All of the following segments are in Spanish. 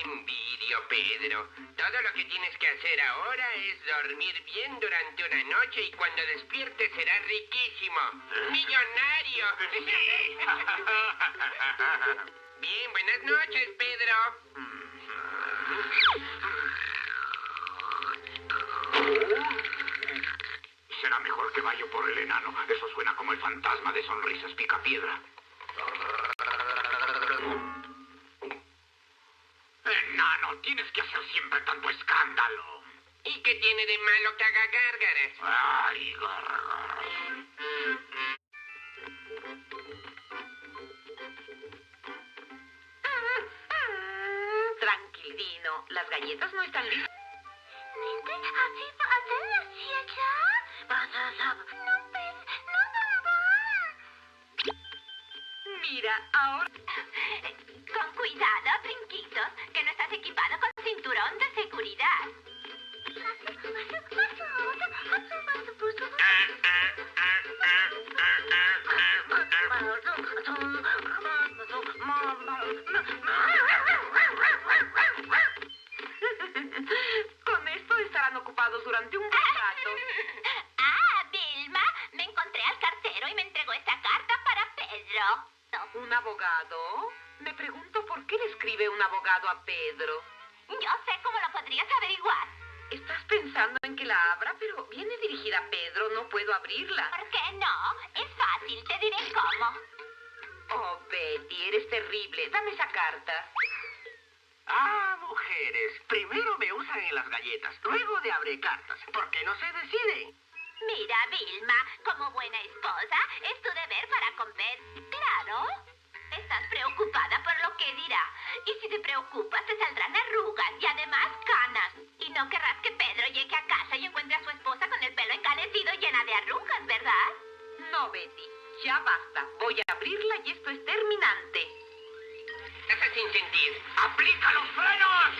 envidio, Pedro. Todo lo que tienes que hacer ahora es dormir bien durante una noche y cuando despiertes serás riquísimo. ¡Millonario! Sí. Bien, buenas noches, Pedro. Será mejor que vaya por el enano. Eso suena como el fantasma de Sonrisas Picapiedra. Enano, tienes que hacer siempre tanto escándalo. ¿Y qué tiene de malo que haga gárgaras? Ay, gárgaras. Tranquilino, las galletas no están listas. Mira, ahora... Con cuidado, brinquitos, que no estás equipado con cinturón de seguridad. Con esto estarán ocupados durante un buen rato. Ah, Vilma, me encontré al cartero y me entregó esta carta para Pedro. ¿Un abogado? Me pregunto por qué le escribe un abogado a Pedro. Yo sé cómo lo podrías averiguar. Estás pensando en que la abra, pero viene dirigida a Pedro, no puedo abrirla. ¿Por qué no? Es fácil, te diré cómo. Oh, Betty, eres terrible. Dame esa carta. Ah, mujeres. Primero me usan en las galletas, luego de abre cartas. ¿Por qué no se deciden? Mira, Vilma, como buena esposa, es tu deber para convencer. Claro. Estás preocupada por lo que dirá. Y si te preocupas, te saldrán arrugas y además canas. Y no querrás que Pedro llegue a casa y encuentre a su esposa con el pelo encanecido y llena de arrugas, ¿verdad? No, Betty, ya basta. Voy a abrirla y esto es terminante. Estás sin sentir. ¡Aplica los frenos!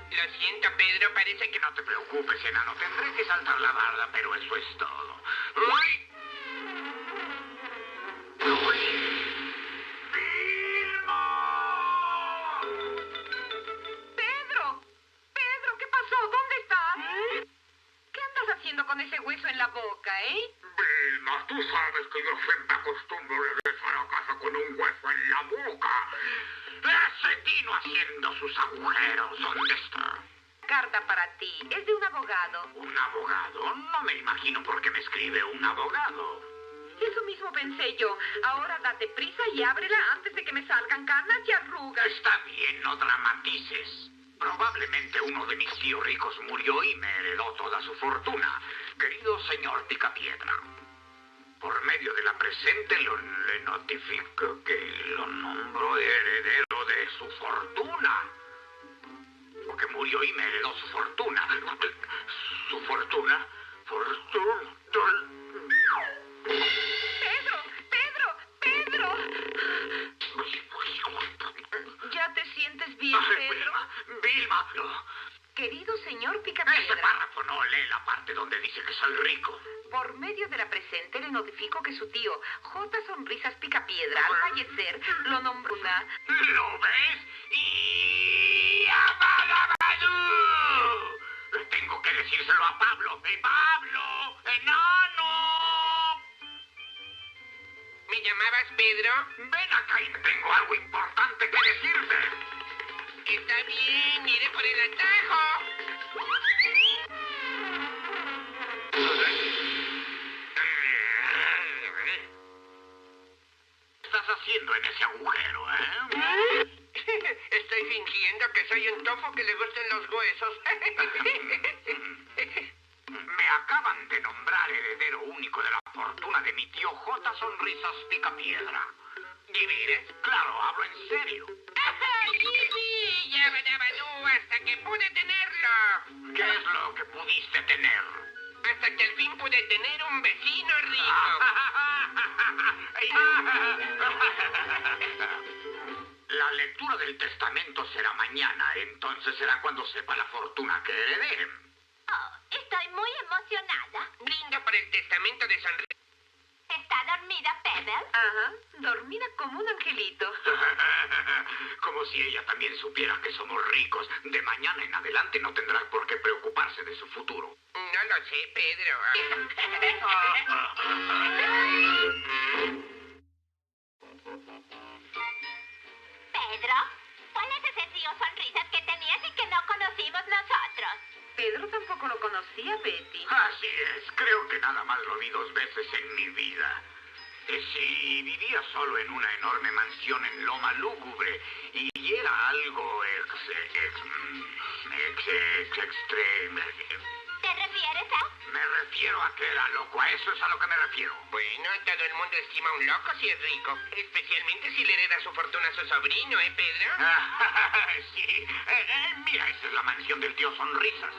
Lo siento, Pedro, parece que no... No te preocupes, enano. Tendré que saltar la barda, pero eso es todo. ¡Uy! ¡Vilma! ¡Pedro! ¡Pedro! ¿Qué pasó? ¿Dónde estás? ¿Qué andas haciendo con ese hueso en la boca, Vilma, tú sabes que yo siempre acostumbro regresar a casa con un hueso en la boca. Ese tino haciendo sus agujeros. ¿Dónde está? Carta para ti. Es de un abogado. ¿Un abogado? No me imagino por qué me escribe un abogado. Eso mismo pensé yo. Ahora date prisa y ábrela antes de que me salgan canas y arrugas. Está bien, no dramatices. Probablemente uno de mis tíos ricos murió y me heredó toda su fortuna. Querido señor Picapiedra, por medio de la presente le notifico que lo nombro heredero de su fortuna. Porque murió y me heredó su fortuna. Su fortuna. ¡Pedro! ¡Pedro! ¡Pedro! ¿Ya te sientes bien, Pedro? Vilma, no. Querido señor Ese Picapiedra, párrafo no lee la parte donde dice que soy rico. por medio de la presente le notifico que su tío J. Sonrisas Picapiedra, al fallecer, lo nombró una... ¿Lo ves? ¡Y Abadabadú! Tengo que decírselo a Pablo. ¡Pablo! ¡Enano! ¿Me llamabas, Pedro? Ven acá y tengo algo importante que decirte. Está bien, iré por el atajo. ¿Qué estás haciendo en ese agujero, Estoy fingiendo que soy un tofo que le gusten los huesos. Me acaban de nombrar heredero único de la fortuna de mi tío J. Sonrisas Picapiedra. ¿Divides? Claro, hablo en serio. ¡Yipi! ¡Yabadabadú! Hasta que pude tenerlo. ¿Qué es lo que pudiste tener? Hasta que al fin pude tener un vecino rico. La lectura del testamento será mañana, entonces será cuando sepa la fortuna que heredé. Oh, estoy muy emocionada. Brindo por el testamento de Sonrisas. Está dormida, Pebble? Ajá, dormida como un angelito. Como si ella también supiera que somos ricos. De mañana en adelante no tendrá por qué preocuparse de su futuro. No lo sé, Pedro. Pedro, ¿cuál es ese tío sonrisas que tenías y que no conocimos nosotros? Pedro tampoco lo conocía, Betty. Así es, creo que nada más lo vi 2 veces en mi vida. Sí, vivía solo en una enorme mansión en Loma Lúgubre y era algo extremo. ¿Te refieres a...? Me refiero a que era loco, a eso es a lo que me refiero. Bueno, todo el mundo estima a un loco si es rico. Especialmente si le hereda su fortuna a su sobrino, ¿eh, Pedro? Sí, mira, esa es la mansión del tío Sonrisas.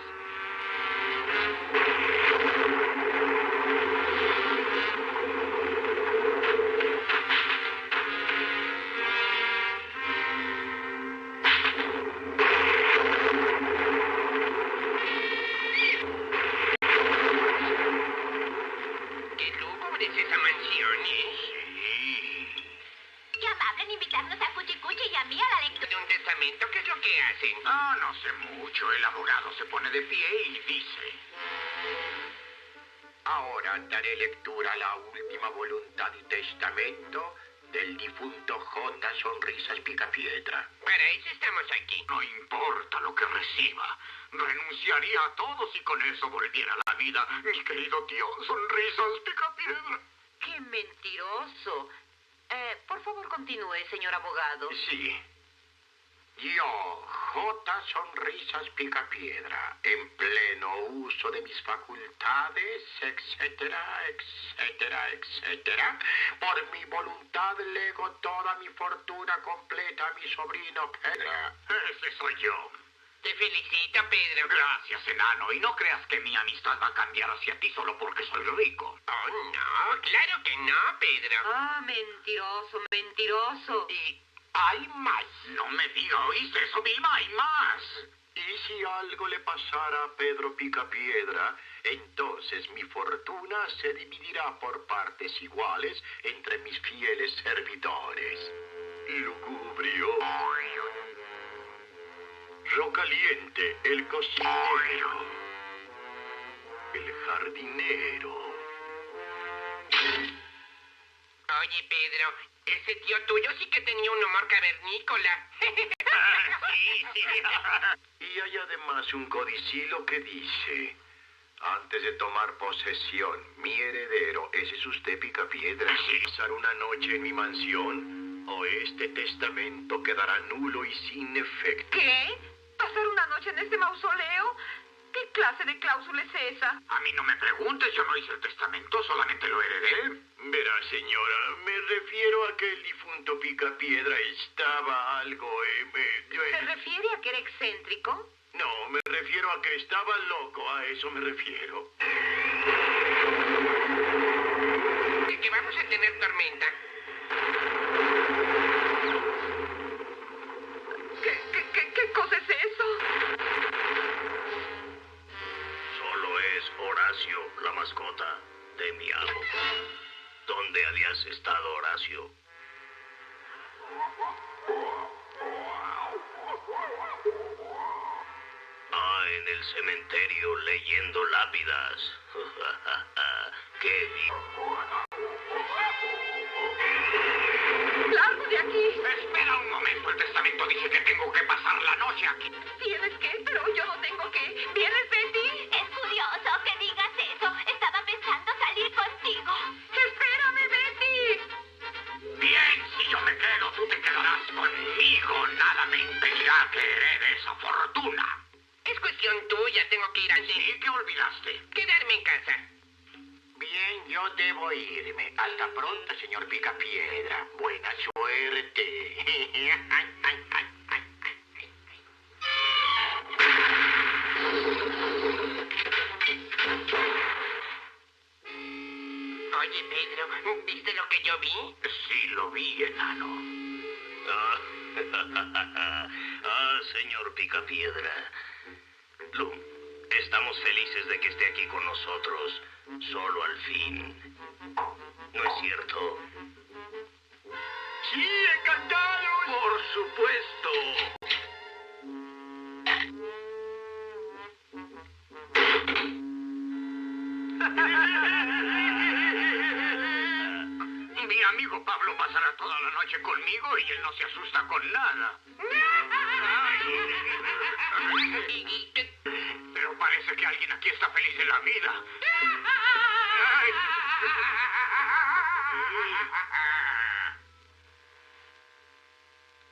Qué lúgubre es esa mansión, ¿eh? Sí. Qué amable en invitarnos a Cuchicuchi y a mí a la lectura. ¿De un testamento? ¿Qué es lo que hacen? No sé mucho. El abogado se pone de pie y dice: Ahora daré lectura a la última voluntad y testamento del difunto J. Sonrisas Picapiedra. Para eso estamos aquí. no importa lo que reciba. Renunciaría a todo si con eso volviera a la vida. Mi querido tío Sonrisas Picapiedra. ¡Qué mentiroso! Por favor, continúe, señor abogado. Sí. Yo, J. Sonrisas Picapiedra, en pleno uso de mis facultades, etcétera, por mi voluntad lego toda mi fortuna completa a mi sobrino Pedro. Ese soy yo. Te felicito, Pedro. Gracias, enano. Y no creas que mi amistad va a cambiar hacia ti solo porque soy rico. Oh, no, claro que no, Pedro. Ah, mentiroso, mentiroso. Y hay más. No me diga, ¿oíste eso, Vilma? Hay más. Y si algo le pasara a Pedro Picapiedra, entonces mi fortuna se dividirá por partes iguales entre mis fieles servidores. Lugubrio, Rocaliente, el cocinero, el jardinero. Oye, Pedro, ese tío tuyo sí que tenía un humor cavernícola. Sí. Y hay además un codicilo que dice: antes de tomar posesión, mi heredero, ese es usted, Picapiedra, Sí. pasar una noche en mi mansión, o este testamento quedará nulo y sin efecto. ¿Qué? ¿Pasar una noche en este mausoleo? ¿Qué clase de cláusula es esa? A mí no me preguntes, yo no hice el testamento, solamente lo heredé. Verá, señora, me refiero a que el difunto Picapiedra estaba algo... ¿Se refiere a que era excéntrico? No, me refiero a que estaba loco, a eso me refiero. De que vamos a tener tormenta. ¿Qué cosa es eso? Solo es Horacio, la mascota de mi amo. ¿Dónde habías estado, Horacio? En el cementerio leyendo lápidas. ¡Qué bien! ¡Largo de aquí! Espera un momento, el testamento dice que tengo que pasar la noche aquí. ¿Tienes que? Pero yo no tengo que. ¿Vienes, Betty? Es curioso que digas eso. Estaba pensando salir contigo. ¡Espérame, Betty! Bien, si yo me quedo, tú te quedarás conmigo. Nada me impedirá que herede esa fortuna. Es cuestión tuya, tengo que ir antes. ¿Y qué olvidaste? Quedarme en casa. Bien, yo debo irme. Hasta pronto, señor Picapiedra. Buena suerte. Oye, Pedro, ¿viste lo que yo vi? Sí, lo vi, enano. Señor Picapiedra. Lum, estamos felices de que esté aquí con nosotros. Solo al fin. ¿No es cierto? ¡Sí, encantados! ¡Por supuesto! Mi amigo Pablo pasará toda la noche conmigo y él no se asusta con nada. Pero parece que alguien aquí está feliz en la vida. Ay.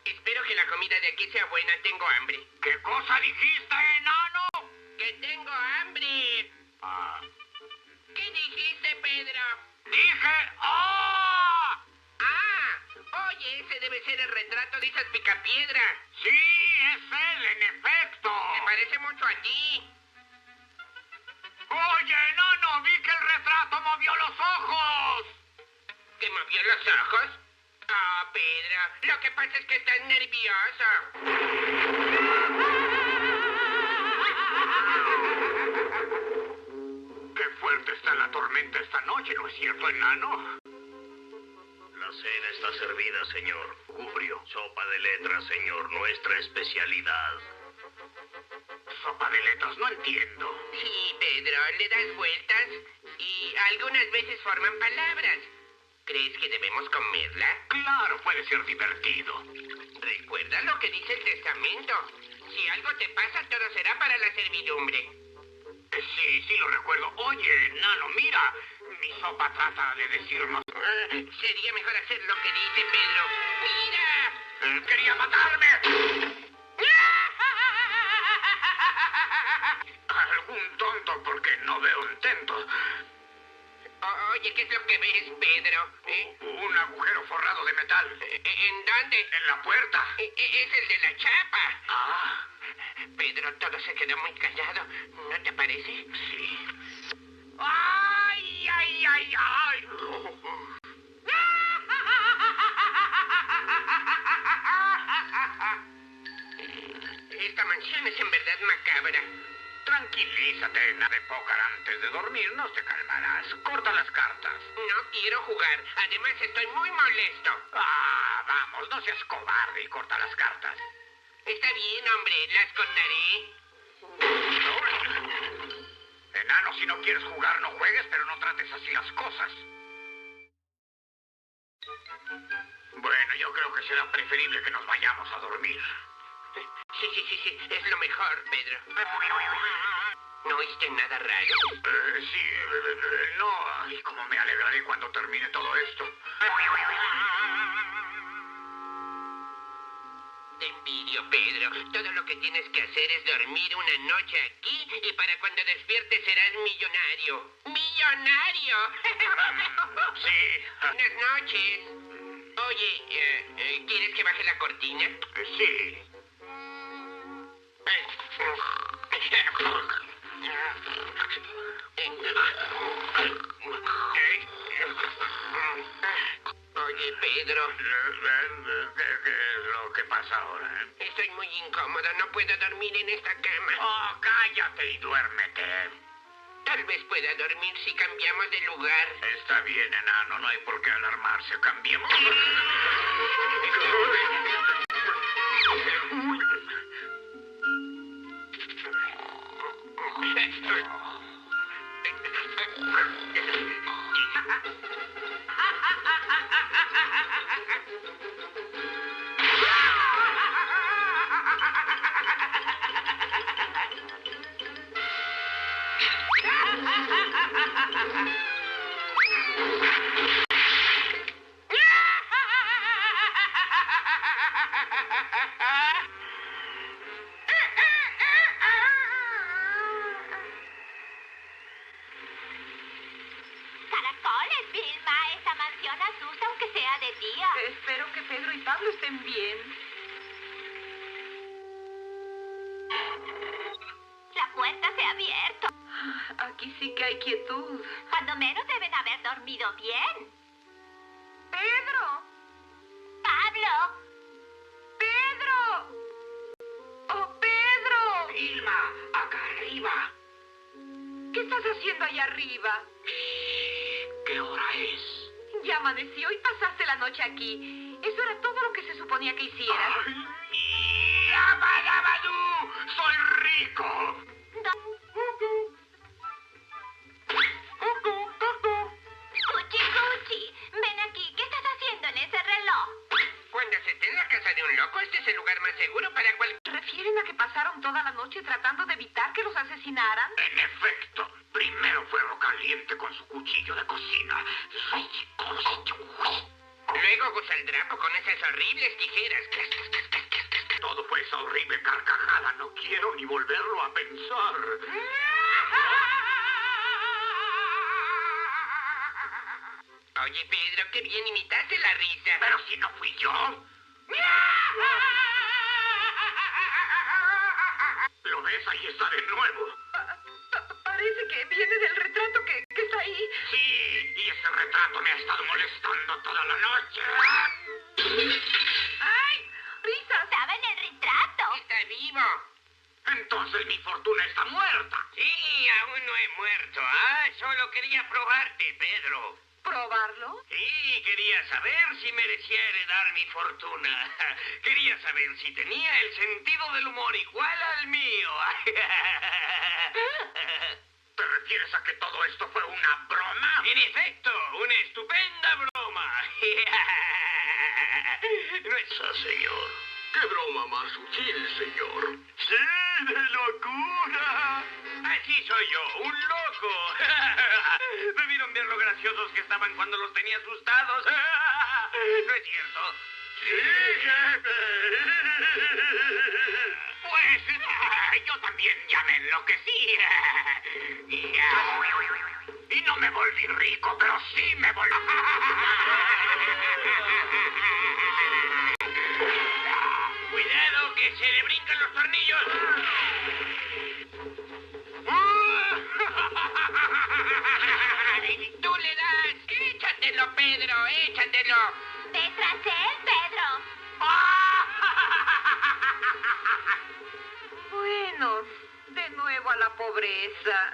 Espero que la comida de aquí sea buena. Tengo hambre. ¿Qué cosa dijiste, enano? ¡Que tengo hambre! Ah, ¿Qué dijiste, Pedro? dije ¡ah! ¡Ah! Oye, ese debe ser el retrato de esas picapiedras. Sí, es él, en efecto. Me parece mucho a ti. Oye, enano, vi que el retrato movió los ojos. ¿Te movió los ojos? Ah, Pedro, lo que pasa es que estás nervioso. Qué fuerte está la tormenta esta noche, ¿no es cierto, enano? La cena está servida, señor. Cubrio. Sopa de letras, señor. Nuestra especialidad. Sopa de letras, no entiendo. Sí, Pedro, le das vueltas y algunas veces forman palabras. ¿Crees que debemos comerla? Claro, puede ser divertido. Recuerda lo que dice el testamento. Si algo te pasa, todo será para la servidumbre. Sí, lo recuerdo. Oye, enano, mira. Mi sopa trata de decirnos... Sería mejor hacer lo que dice Pedro. ¡Mira! ¡Quería matarme! Algún tonto porque no veo intento. Oye, ¿qué es lo que ves, Pedro? Un agujero forrado de metal. ¿En dónde? En la puerta. Es el de la chapa. Ah, Pedro, todo se quedó muy callado. ¿No te parece? sí. ¡Ay, ay, ay, ay! Esta mansión es en verdad macabra. Tranquilízate, enano de pócar. Antes de dormir no te calmarás. Corta las cartas. No quiero jugar. Además, estoy muy molesto. Ah, vamos, no seas cobarde y corta las cartas. Está bien, hombre. Las cortaré. Enano, si no quieres jugar, no juegues, pero no trates así las cosas. Bueno, yo creo que será preferible que nos vayamos a dormir. Sí. Es lo mejor, Pedro. ¿No oíste nada raro? No, ay, cómo me alegraré cuando termine todo esto. Te envidio, Pedro. Todo lo que tienes que hacer es dormir una noche aquí y para cuando despiertes serás millonario. ¡Millonario! Sí. Buenas noches. Oye, ¿quieres que baje la cortina? Sí. Oye, Pedro. ¿Qué es lo que pasa ahora? Estoy muy incómodo. No puedo dormir en esta cama. Oh, cállate y duérmete. Tal vez pueda dormir si cambiamos de lugar. Está bien, enano. No hay por qué alarmarse. Cambiemos. Caracoles, Vilma. Esa mansión asusta aunque sea de día. Espero que Pedro y Pablo estén bien. La puerta se ha abierto. Aquí sí que hay quietud. Cuando menos deben haber dormido bien. ¡Pedro! ¡Pablo! ¡Pedro! ¡Oh, Pedro! Vilma, acá arriba. ¿Qué estás haciendo allá arriba? ¿Qué hora es? Ya amaneció y pasaste la noche aquí. Eso era todo lo que se suponía que hicieras. ¡Yabadabadú! ¡Soy rico! Cuchi, Cuchi, ven aquí. ¿Qué estás haciendo en ese reloj? Cuando se esté en la casa de un loco, este es el lugar más seguro para cualquier... ¿Se refieren a que pasaron toda la noche tratando de evitar que los asesinaran? En efecto, primero fuego caliente con su cuchillo de cocina. Luego Gus el Drapo con esas horribles tijeras. Todo fue esa horrible carcajada. No quiero ni volverlo a pensar. Oye, Pedro, qué bien imitaste la risa. Pero si no fui yo. ¿Lo ves? Ahí está de nuevo. Parece que viene del retrato que está ahí. Sí, y ese retrato me ha estado molestando toda la noche. ¡Ay! ¡Risas! Estaba en el retrato. Está vivo. Entonces mi fortuna está muerta. Sí, aún no he muerto. Solo quería probarte, Pedro. ¿Probarlo? Sí, quería saber si merecía heredar mi fortuna. Quería saber si tenía el sentido del humor igual al mío. ¿Te refieres a que todo esto fue una broma? En efecto, una estupenda broma. No es... Señor. ¡Qué broma más sutil, señor! ¡Sí, de locura! Así soy yo, un loco. Debieron ver lo graciosos que estaban cuando los tenía asustados. ¿No es cierto? ¡Sí, jefe! Pues yo también ya me enloquecí. Y no me volví rico, pero sí me volví... ¡Cuidado, que se le brincan los tornillos! ¡Tú le das! ¡Échatelo, Pedro! ¡Échatelo! Ve tras él, Pedro. Bueno, de nuevo a la pobreza.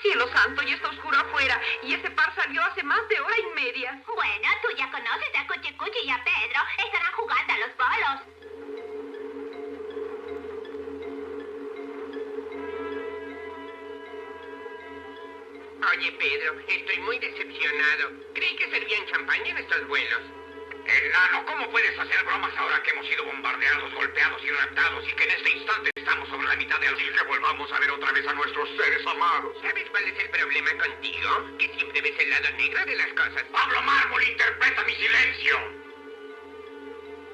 Cielo santo, ya está oscuro afuera. Y ese par salió hace más de hora y media. Bueno, tú ya conoces a Cuchi Cuchi y a Pedro. Estarán jugando a los bolos. Oye, Pedro, estoy muy decepcionado. Creí que servían champaña en estos vuelos. Enano, ¿cómo puedes hacer bromas ahora que hemos sido bombardeados, golpeados y raptados y que en este instante estamos sobre la mitad del día que volvamos a ver otra vez a nuestros seres amados? ¿Sabes cuál es el problema contigo? Que siempre ves el lado negro de las cosas. Pablo Mármol interpreta mi silencio.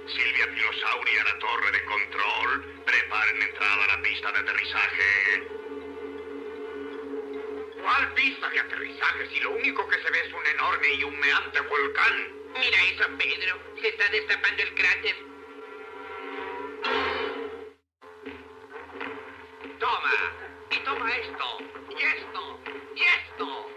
Silvia Pinosauri a la torre de control. Preparen entrada a la pista de aterrizaje. ¿Cuál pista de aterrizaje si lo único que se ve es un enorme y humeante volcán? Mira eso, Pedro. Se está destapando el cráter. Toma. Y toma esto. Y esto. Y esto.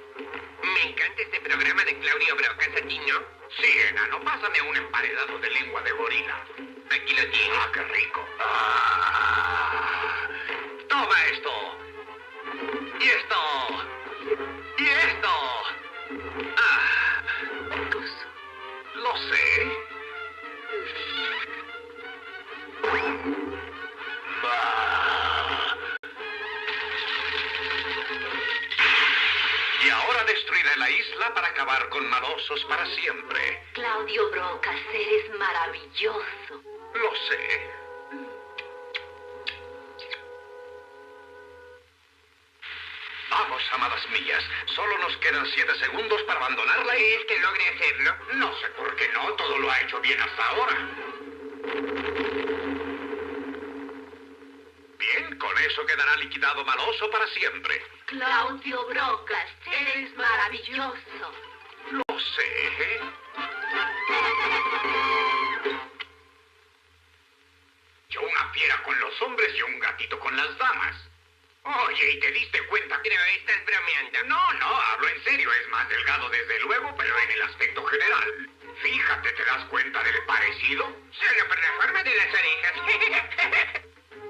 Me encanta este programa de Claudio Brocas, ¿a ti no? Sí, enano. Pásame un emparedado de lengua de gorila. Aquí lo tienes. ¡Ah, qué rico! Toma esto. Y esto. Y esto. Lo sé. Y ahora destruiré la isla para acabar con malosos para siempre. Claudio Brocas, eres maravilloso. Lo sé. Vamos, amadas mías. Solo nos quedan 7 segundos para abandonarla y... ¿Crees que logre hacerlo? No sé por qué no. Todo lo ha hecho bien hasta ahora. Bien, con eso quedará liquidado Maloso para siempre. Claudio Brocas, eres maravilloso. Lo sé, ¿eh? Yo una fiera con los hombres y un gatito con las damas. Oye, ¿y te diste cuenta? Pero estás bromeando. No, hablo en serio. Es más delgado desde luego, pero en el aspecto general. Fíjate, ¿te das cuenta del parecido? Solo por la forma de las orejas.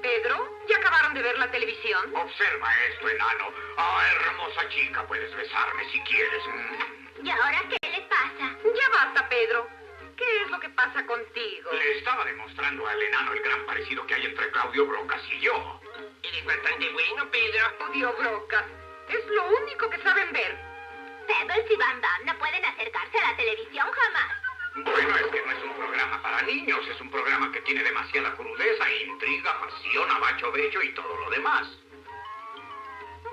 Pedro, ¿ya acabaron de ver la televisión? Observa esto, enano. Ah, hermosa chica, puedes besarme si quieres. ¿Y ahora qué le pasa? Ya basta, Pedro. ¿Qué es lo que pasa contigo? Le estaba demostrando al enano el gran parecido que hay entre Claudio Brocas y yo. Eres bastante bueno, Pedro. Odio brocas. Es lo único que saben ver. Pebbles y Bam Bam no pueden acercarse a la televisión jamás. Bueno, es que no es un programa para niños, es un programa que tiene demasiada crudeza, intriga, pasión, abacho bello y todo lo demás.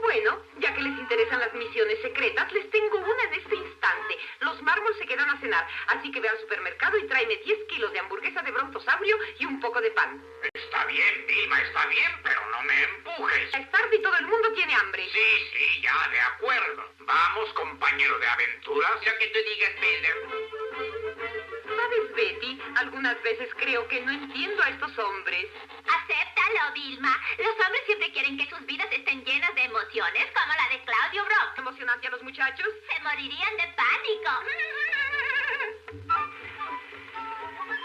Bueno, ya que les interesan las misiones secretas, les tengo una en este instante. Los mármoles se quedan a cenar, así que ve al supermercado y tráeme 10 kilos de hamburguesa de brontosaurio y un poco de pan. Está bien, Vilma, está bien, pero no me empujes. Es tarde y todo el mundo tiene hambre. Sí, ya, de acuerdo. Vamos, compañero de aventuras. Lo que tú digas, Pedro. ¿Sabes, Betty? Algunas veces creo que no entiendo a estos hombres. Acéptalo, Vilma. Los hombres siempre quieren que sus vidas estén llenas de emociones, como la de Claudio Brock. ¿Emocionante a los muchachos? Se morirían de pánico.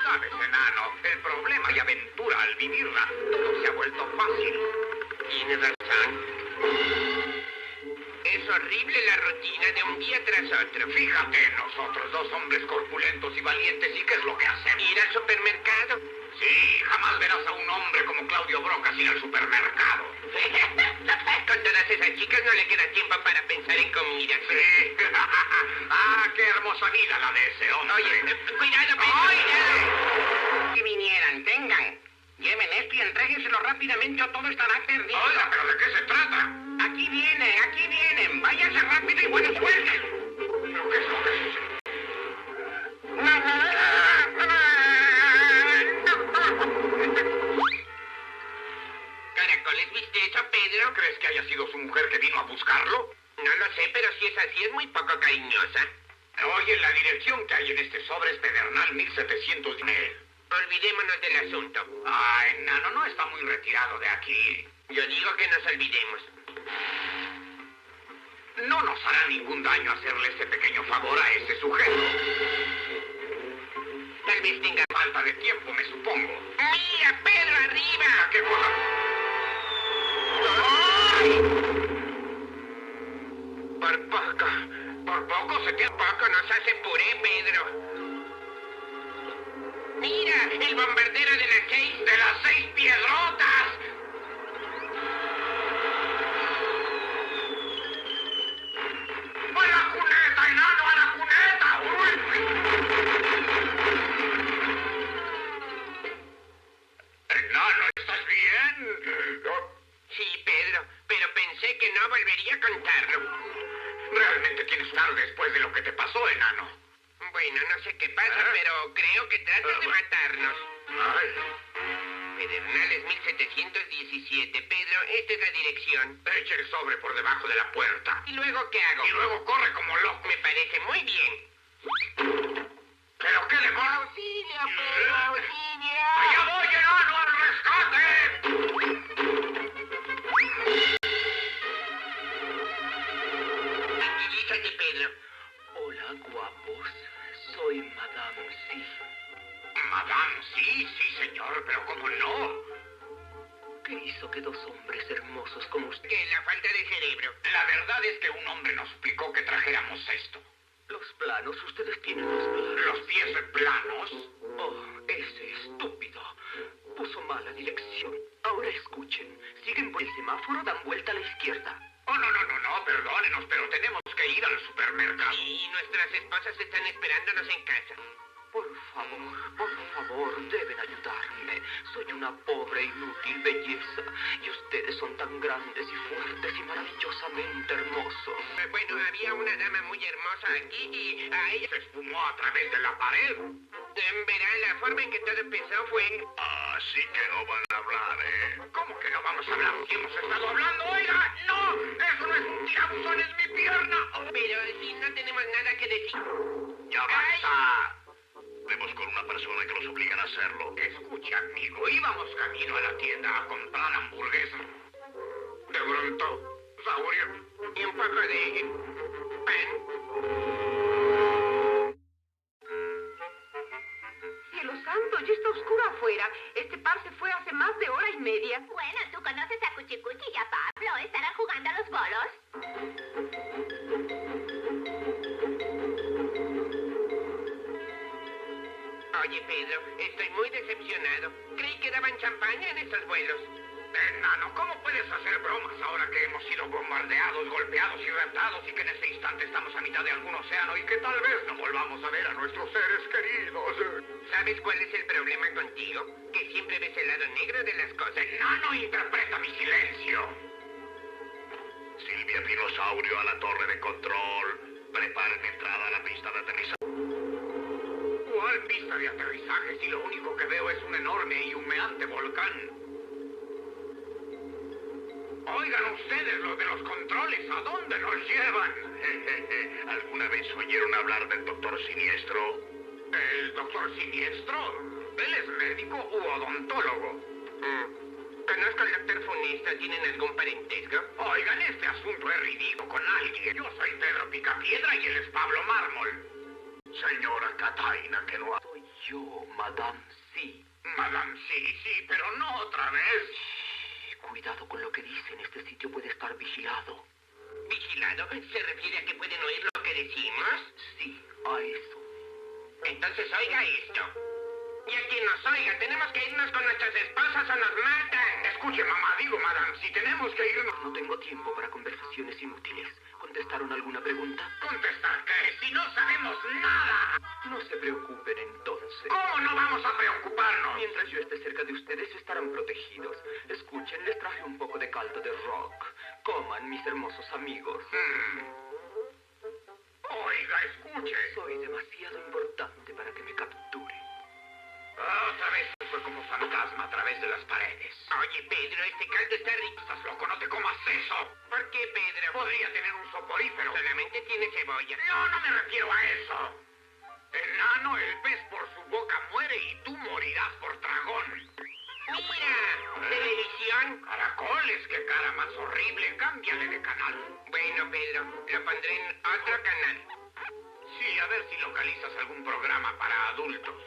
Sabes, enano, el problema y aventura al vivirla, todo se ha vuelto fácil. Tienes razón. Es horrible la rutina de un día tras otro. Fíjate en nosotros, dos hombres corpulentos y valientes, ¿y qué es lo que hacemos? Ir al supermercado. Sí, jamás verás a un hombre como Claudio Brocas ir al supermercado. Con todas esas chicas no le queda tiempo para pensar en comida. Sí. Ah, qué hermosa vida la de ese hombre. Oye, cuidado, Pedro. ¡Oye! Que vinieran, tengan. Lleven esto y entréguenselo rápidamente o todo estará perdido. Oiga, ¿pero de qué se trata? Aquí vienen. Váyanse rápido y buena suerte. ¿Pero qué es lo que sucede? Caracoles, ¿viste eso, Pedro? ¿Crees que haya sido su mujer que vino a buscarlo? No lo sé, pero si es así, es muy poco cariñosa. Oye, la dirección que hay en este sobre es Pedernal 1700. Olvidémonos del asunto. Ah, enano, no está muy retirado de aquí. Yo digo que nos olvidemos. No nos hará ningún daño hacerle este pequeño favor a ese sujeto. Tal vez tenga... Falta de tiempo, me supongo. ¡Mira, Pedro, arriba! ¿A qué cosa? ¡Ay! Por poco se te... Poco nos hace puré, Pedro. ¡Mira! ¡El bombardero de las 6! ¡De las 6 piedrotas! ¡A la cuneta, enano! ¡A la cuneta! Enano, ¿estás bien? Sí, Pedro, pero pensé que no volvería a contarlo. Realmente tienes tarde después de lo que te pasó, enano. Bueno, no sé qué pasa, pero creo que tratas de matarnos. Ay. Pedernales 1717. Pedro, esta es la dirección. Eche el sobre por debajo de la puerta. ¿Y luego qué hago? Y luego corre como loco. Me parece muy bien. ¿Pero qué demonios? ¡Auxilio, Pedro! ¡Auxilio! ¡Allá voy, enano, al rescate! Tranquilízate, Pedro. Hola, guapos. Soy Madame C. Madame, sí, señor, pero ¿cómo no? ¿Qué hizo que dos hombres hermosos como usted... Que la falta de cerebro. La verdad es que un hombre nos suplicó que trajéramos esto. Los planos, ustedes tienen los planos. ¿Los pies planos? Oh, ese estúpido. Puso mala dirección. Ahora escuchen. Siguen por el semáforo, dan vuelta a la izquierda. Oh, no, perdónenos, pero tenemos que ir al supermercado. Y nuestras esposas están esperándonos en casa. Por favor, deben ayudarme. Soy una pobre, inútil belleza. Y ustedes son tan grandes y fuertes y maravillosamente hermosos. Bueno, había una dama muy hermosa aquí y a ella... Se espumó a través de la pared. Verán, la forma en que todo empezó fue... Así que no van a hablar, ¿eh? ¿Cómo que no vamos a hablar? ¿Qué hemos estado hablando? ¡Oiga! ¡No! ¡Eso no es un tirabuzón, es mi pierna! Pero si no tenemos nada que decir... ¡Ya basta! Vemos con una persona que nos obligan a hacerlo. Escucha, amigo, íbamos camino a la tienda a comprar hamburguesas. De pronto, saurio. Y un poco de... pan. champaña en estos vuelos. Enano, ¿cómo puedes hacer bromas ahora que hemos sido bombardeados, golpeados y raptados y que en este instante estamos a mitad de algún océano y que tal vez no volvamos a ver a nuestros seres queridos? ¿Sabes cuál es el problema contigo? Que siempre ves el lado negro de las cosas. Enano, interpreta mi silencio. Silvia Dinosaurio a la torre de control. Preparen entrada a la pista de aterrizaje. ¿Cuál pista de aterrizaje si lo único que veo es un enorme y humeante volcán? Oigan ustedes, los de los controles, ¿a dónde nos llevan? ¿Alguna vez oyeron hablar del Doctor Siniestro? ¿El Doctor Siniestro? ¿Él es médico u odontólogo? Conozco al Doctor Funesto. ¿Tienen algún parentesco? Oigan, este asunto es ridículo con alguien. Yo soy Pedro Picapiedra y él es Pablo Mármol. Señora Cataina, que no ha... Soy yo, Madame Sí. Madame, sí, pero no otra vez. Cuidado con lo que dicen, este sitio puede estar vigilado. ¿Vigilado? ¿Se refiere a que pueden oír lo que decimos? Sí, a eso. Entonces oiga esto. Y a quien nos oiga, tenemos que irnos con nuestras esposas o nos matan. Escuche, mamá, digo, madame, si tenemos que irnos... No tengo tiempo para conversaciones inútiles. ¿Contestaron alguna pregunta? ¿Contestar qué? Si no sabemos nada. No se preocupen entonces. ¿Cómo no vamos a preocuparnos? Mientras yo esté cerca de ustedes estarán protegidos. Escuchen, les traje un poco de caldo de rock. Coman, mis hermosos amigos. Oiga, escuche. Soy demasiado importante para que me capture. Otra vez fue como fantasma a través de las paredes. Oye, Pedro, este caldo está rico. ¿Estás loco? No te comas eso. ¿Por qué, Pedro? Podría tener un soporífero. Solamente tiene cebolla. No me refiero a eso. Enano, el pez por su boca muere y tú morirás por tragón. ¡Mira! ¡Televisión! Caracoles, qué cara más horrible. Cámbiale de canal. Bueno, Pedro, lo pondré en otro canal. Sí, a ver si localizas algún programa para adultos.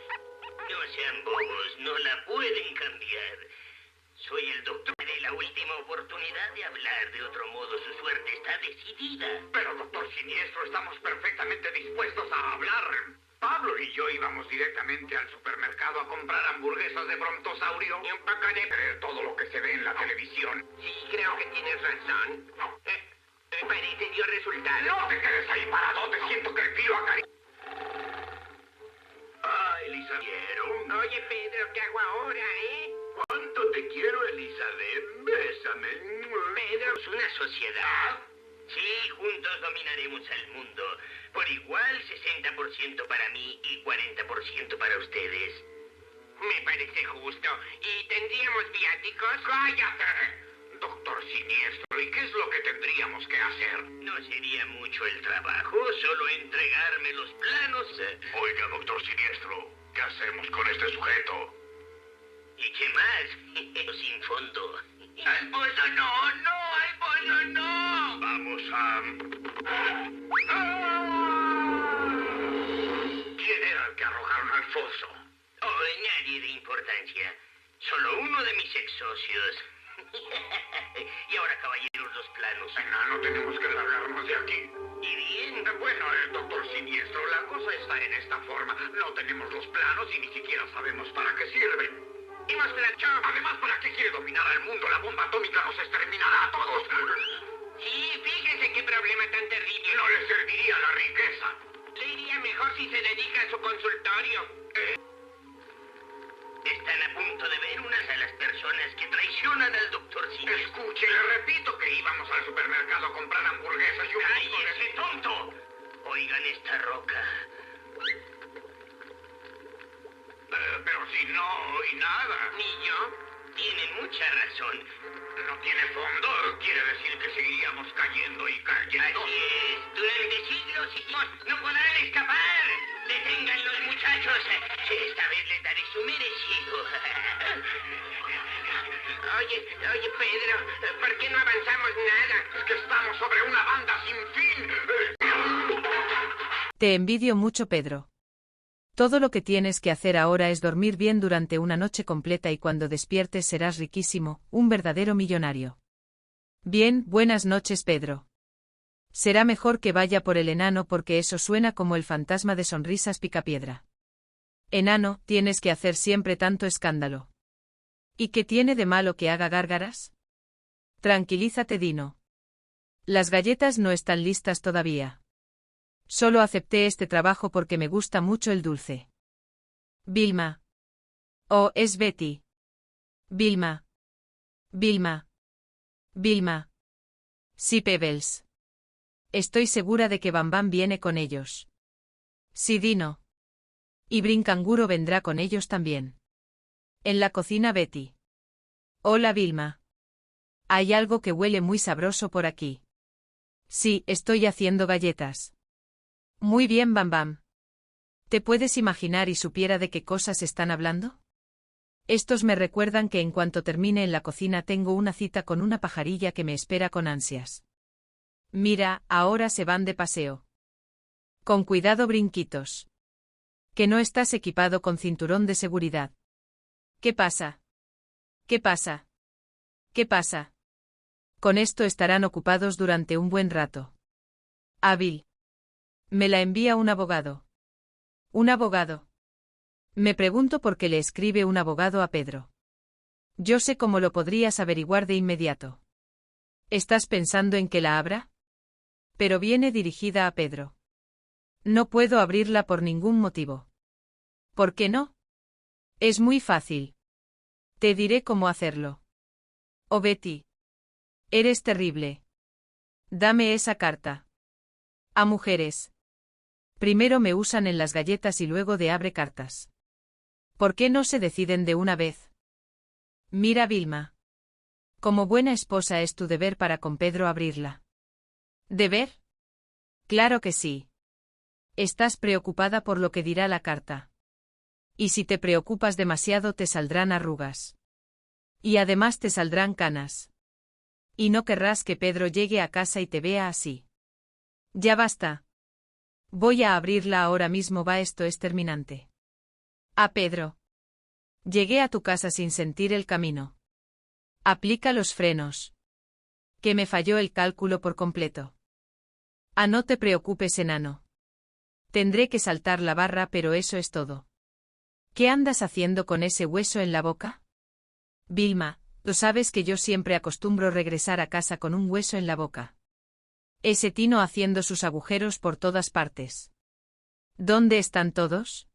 No sean bobos, no la pueden cambiar. Soy el doctor. Daré la última oportunidad de hablar. De otro modo, su suerte está decidida. Pero, doctor Siniestro, estamos perfectamente dispuestos a hablar. Pablo y yo íbamos directamente al supermercado a comprar hamburguesas de brontosaurio Y un poco de... creer todo lo que se ve en la televisión. Sí, creo que tienes razón. Parece dio resultado. No te quedes ahí paradote, siento que el tiro acaricia. Ah, Elizabeth. Oye, Pedro, ¿qué hago ahora, ¿Cuánto te quiero, Elizabeth? Bésame. Pedro, es una sociedad. Sí, juntos dominaremos al mundo. Por igual, 60% para mí y 40% para ustedes. Me parece justo. ¿Y tendríamos viáticos? ¡Cállate! Doctor Siniestro, ¿y qué es lo que tendríamos que hacer? No sería mucho el trabajo, solo entregarme los planos. Oiga, Doctor Siniestro, ¿qué hacemos con este sujeto? ¿Y qué más? Sin fondo. ¡Al pozo no! ¡Al pozo no! Vamos a... ¿Quién era el que arrojaron al foso? Oh, nadie de importancia. Solo uno de mis ex socios. Y ahora, caballeros, los planos. No tenemos que largarnos de aquí. ¿Y bien? Bueno, doctor Siniestro, la cosa está en esta forma. No tenemos los planos y ni siquiera sabemos para qué sirven. Hemos planchado. Además, ¿para qué quiere dominar al mundo? La bomba atómica nos exterminará a todos. Sí, fíjese qué problema tan terrible. No le serviría la riqueza. Le iría mejor si se dedica a su consultorio. Están a punto de ver unas a las personas que traicionan al doctor Siniestro. Escuche, le repito que íbamos al supermercado a comprar hamburguesas y un ¡Ay, poco de... ese tonto! Oigan esta roca. Pero si no oí nada. Ni yo. Tienen mucha razón. ¿No tiene fondo? Quiere decir que seguiríamos cayendo y cayendo. Así es. Durante siglos y siglos no podrán escapar. Detengan los muchachos. Esta vez les daré su merecido. Oye, Pedro, ¿por qué no avanzamos nada? Es que estamos sobre una banda sin fin. Te envidio mucho, Pedro. Todo lo que tienes que hacer ahora es dormir bien durante una noche completa y cuando despiertes serás riquísimo, un verdadero millonario. Bien, buenas noches, Pedro. Será mejor que vaya por el enano porque eso suena como el fantasma de Sonrisas Picapiedra. Enano, tienes que hacer siempre tanto escándalo. ¿Y qué tiene de malo que haga gárgaras? Tranquilízate, Dino. Las galletas no están listas todavía. Solo acepté este trabajo porque me gusta mucho el dulce. Vilma. Oh, es Betty. Vilma. Vilma. Vilma. Sí, Pebbles. Estoy segura de que Bam Bam viene con ellos. Sí, Dino. Y Brincanguro vendrá con ellos también. En la cocina, Betty. Hola, Vilma. Hay algo que huele muy sabroso por aquí. Sí, estoy haciendo galletas. Muy bien, Bam Bam. ¿Te puedes imaginar y supiera de qué cosas están hablando? Estos me recuerdan que en cuanto termine en la cocina tengo una cita con una pajarilla que me espera con ansias. Mira, ahora se van de paseo. Con cuidado, Brinquitos. Que no estás equipado con cinturón de seguridad. ¿Qué pasa? ¿Qué pasa? ¿Qué pasa? Con esto estarán ocupados durante un buen rato. Hábil. Me la envía un abogado. ¿Un abogado? Me pregunto por qué le escribe un abogado a Pedro. Yo sé cómo lo podrías averiguar de inmediato. ¿Estás pensando en que la abra? Pero viene dirigida a Pedro. No puedo abrirla por ningún motivo. ¿Por qué no? Es muy fácil. Te diré cómo hacerlo. Oh, Betty. Eres terrible. Dame esa carta. A mujeres. Primero me usan en las galletas y luego de abre cartas. ¿Por qué no se deciden de una vez? Mira, Vilma. Como buena esposa es tu deber para con Pedro abrirla. ¿Deber? Claro que sí. Estás preocupada por lo que dirá la carta. Y si te preocupas demasiado te saldrán arrugas. Y además te saldrán canas. Y no querrás que Pedro llegue a casa y te vea así. Ya basta. Voy a abrirla ahora mismo. Esto es terminante. A Pedro. Llegué a tu casa sin sentir el camino. Aplica los frenos. Que me falló el cálculo por completo. No te preocupes, enano. Tendré que saltar la barra, pero eso es todo. ¿Qué andas haciendo con ese hueso en la boca? Vilma, tú sabes que yo siempre acostumbro regresar a casa con un hueso en la boca. Ese Tino haciendo sus agujeros por todas partes. ¿Dónde están todos?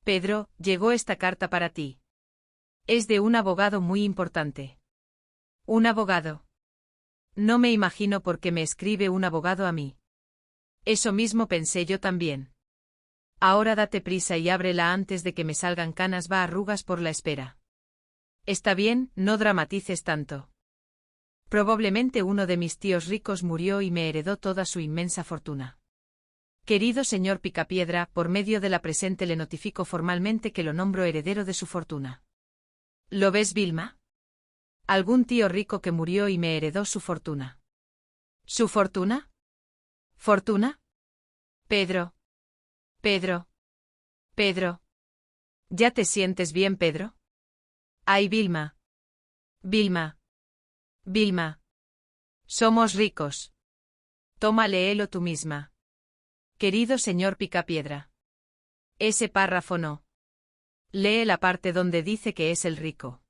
Pedro, llegó esta carta para ti. Es de un abogado muy importante. ¿Un abogado? No me imagino por qué me escribe un abogado a mí. Eso mismo pensé yo también. Ahora date prisa y ábrela antes de que me salgan canas. Arrugas por la espera. Está bien, no dramatices tanto. Probablemente uno de mis tíos ricos murió y me heredó toda su inmensa fortuna. Querido señor Picapiedra, por medio de la presente le notifico formalmente que lo nombro heredero de su fortuna. ¿Lo ves, Vilma? Algún tío rico que murió y me heredó su fortuna. ¿Su fortuna? ¿Fortuna? Pedro. Pedro. Pedro. ¿Ya te sientes bien, Pedro? Ay, Vilma. Vilma. Vilma. Somos ricos. Toma, léelo tú misma. Querido señor Picapiedra. Ese párrafo no. Lee la parte donde dice que es el rico.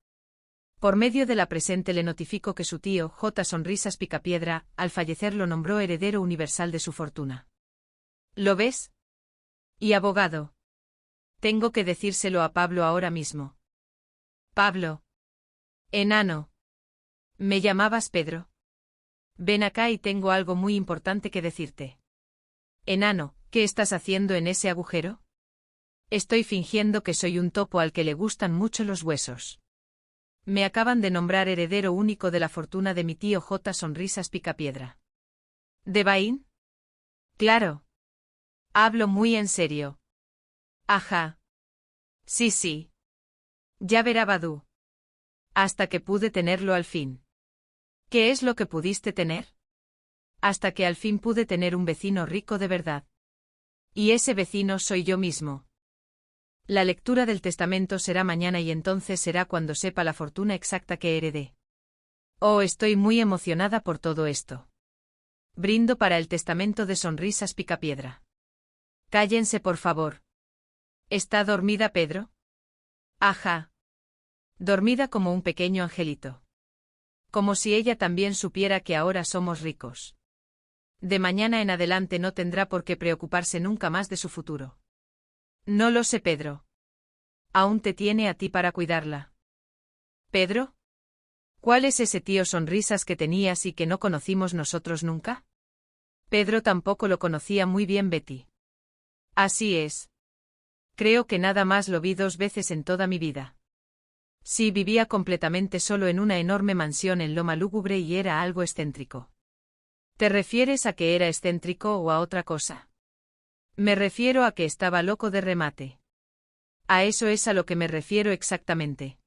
Por medio de la presente le notifico que su tío, J. Sonrisas Picapiedra, al fallecer lo nombró heredero universal de su fortuna. ¿Lo ves? Y abogado. Tengo que decírselo a Pablo ahora mismo. Pablo. Enano. ¿Me llamabas Pedro? Ven acá y tengo algo muy importante que decirte. Enano, ¿qué estás haciendo en ese agujero? Estoy fingiendo que soy un topo al que le gustan mucho los huesos. Me acaban de nombrar heredero único de la fortuna de mi tío J. Sonrisas Picapiedra. ¿De Bain? Claro. Hablo muy en serio. Ajá. Sí, sí. Ya verá Badú. Hasta que pude tenerlo al fin. ¿Qué es lo que pudiste tener? Hasta que al fin pude tener un vecino rico de verdad. Y ese vecino soy yo mismo. La lectura del testamento será mañana y entonces será cuando sepa la fortuna exacta que heredé. Oh, estoy muy emocionada por todo esto. Brindo para el testamento de Sonrisas Picapiedra. Cállense, por favor. ¿Está dormida, Pedro? Ajá. Dormida como un pequeño angelito. Como si ella también supiera que ahora somos ricos. De mañana en adelante no tendrá por qué preocuparse nunca más de su futuro. No lo sé, Pedro. Aún te tiene a ti para cuidarla. ¿Pedro? ¿Cuál es ese tío sonrisas que tenías y que no conocimos nosotros nunca? Pedro tampoco lo conocía muy bien Betty. Así es. Creo que nada más lo vi 2 veces en toda mi vida. Sí, vivía completamente solo en una enorme mansión en Loma Lúgubre y era algo excéntrico. ¿Te refieres a que era excéntrico o a otra cosa? Me refiero a que estaba loco de remate. A eso es a lo que me refiero exactamente.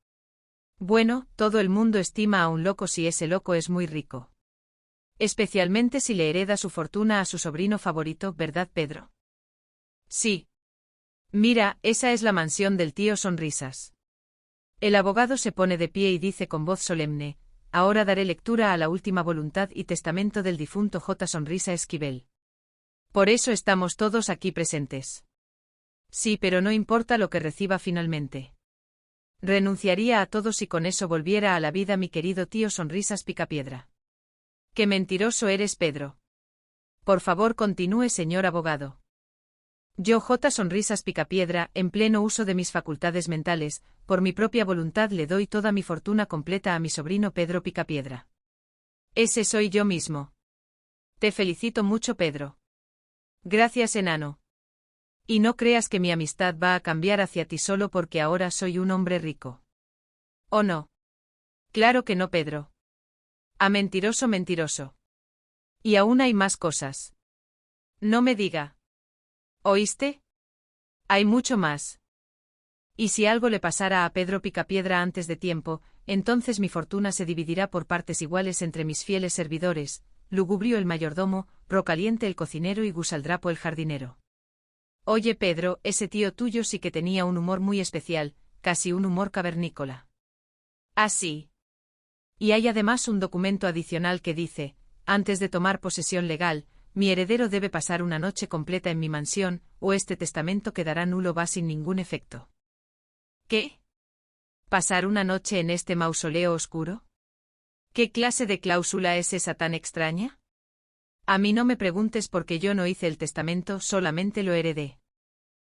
Bueno, todo el mundo estima a un loco si ese loco es muy rico. Especialmente si le hereda su fortuna a su sobrino favorito, ¿verdad, Pedro? Sí. Mira, esa es la mansión del tío Sonrisas. El abogado se pone de pie y dice con voz solemne: ahora daré lectura a la última voluntad y testamento del difunto J. Sonrisa Esquivel. Por eso estamos todos aquí presentes. Sí, pero no importa lo que reciba finalmente. Renunciaría a todo si con eso volviera a la vida mi querido tío Sonrisas Picapiedra. ¡Qué mentiroso eres, Pedro! Por favor, continúe, señor abogado. Yo, J. Sonrisas Picapiedra, en pleno uso de mis facultades mentales, por mi propia voluntad le doy toda mi fortuna completa a mi sobrino Pedro Picapiedra. Ese soy yo mismo. Te felicito mucho, Pedro. Gracias, enano. Y no creas que mi amistad va a cambiar hacia ti solo porque ahora soy un hombre rico. ¿O no? Claro que no, Pedro. A mentiroso, mentiroso. Y aún hay más cosas. No me diga. ¿Oíste? Hay mucho más. Y si algo le pasara a Pedro Picapiedra antes de tiempo, entonces mi fortuna se dividirá por partes iguales entre mis fieles servidores, Lugubrio el mayordomo, Procaliente el cocinero y Gusaldrapo el jardinero. Oye, Pedro, ese tío tuyo sí que tenía un humor muy especial, casi un humor cavernícola. ¿Ah, sí? Y hay además un documento adicional que dice: antes de tomar posesión legal, mi heredero debe pasar una noche completa en mi mansión, o este testamento quedará nulo, va sin ningún efecto. ¿Qué? ¿Pasar una noche en este mausoleo oscuro? ¿Qué clase de cláusula es esa tan extraña? A mí no me preguntes porque yo no hice el testamento, solamente lo heredé.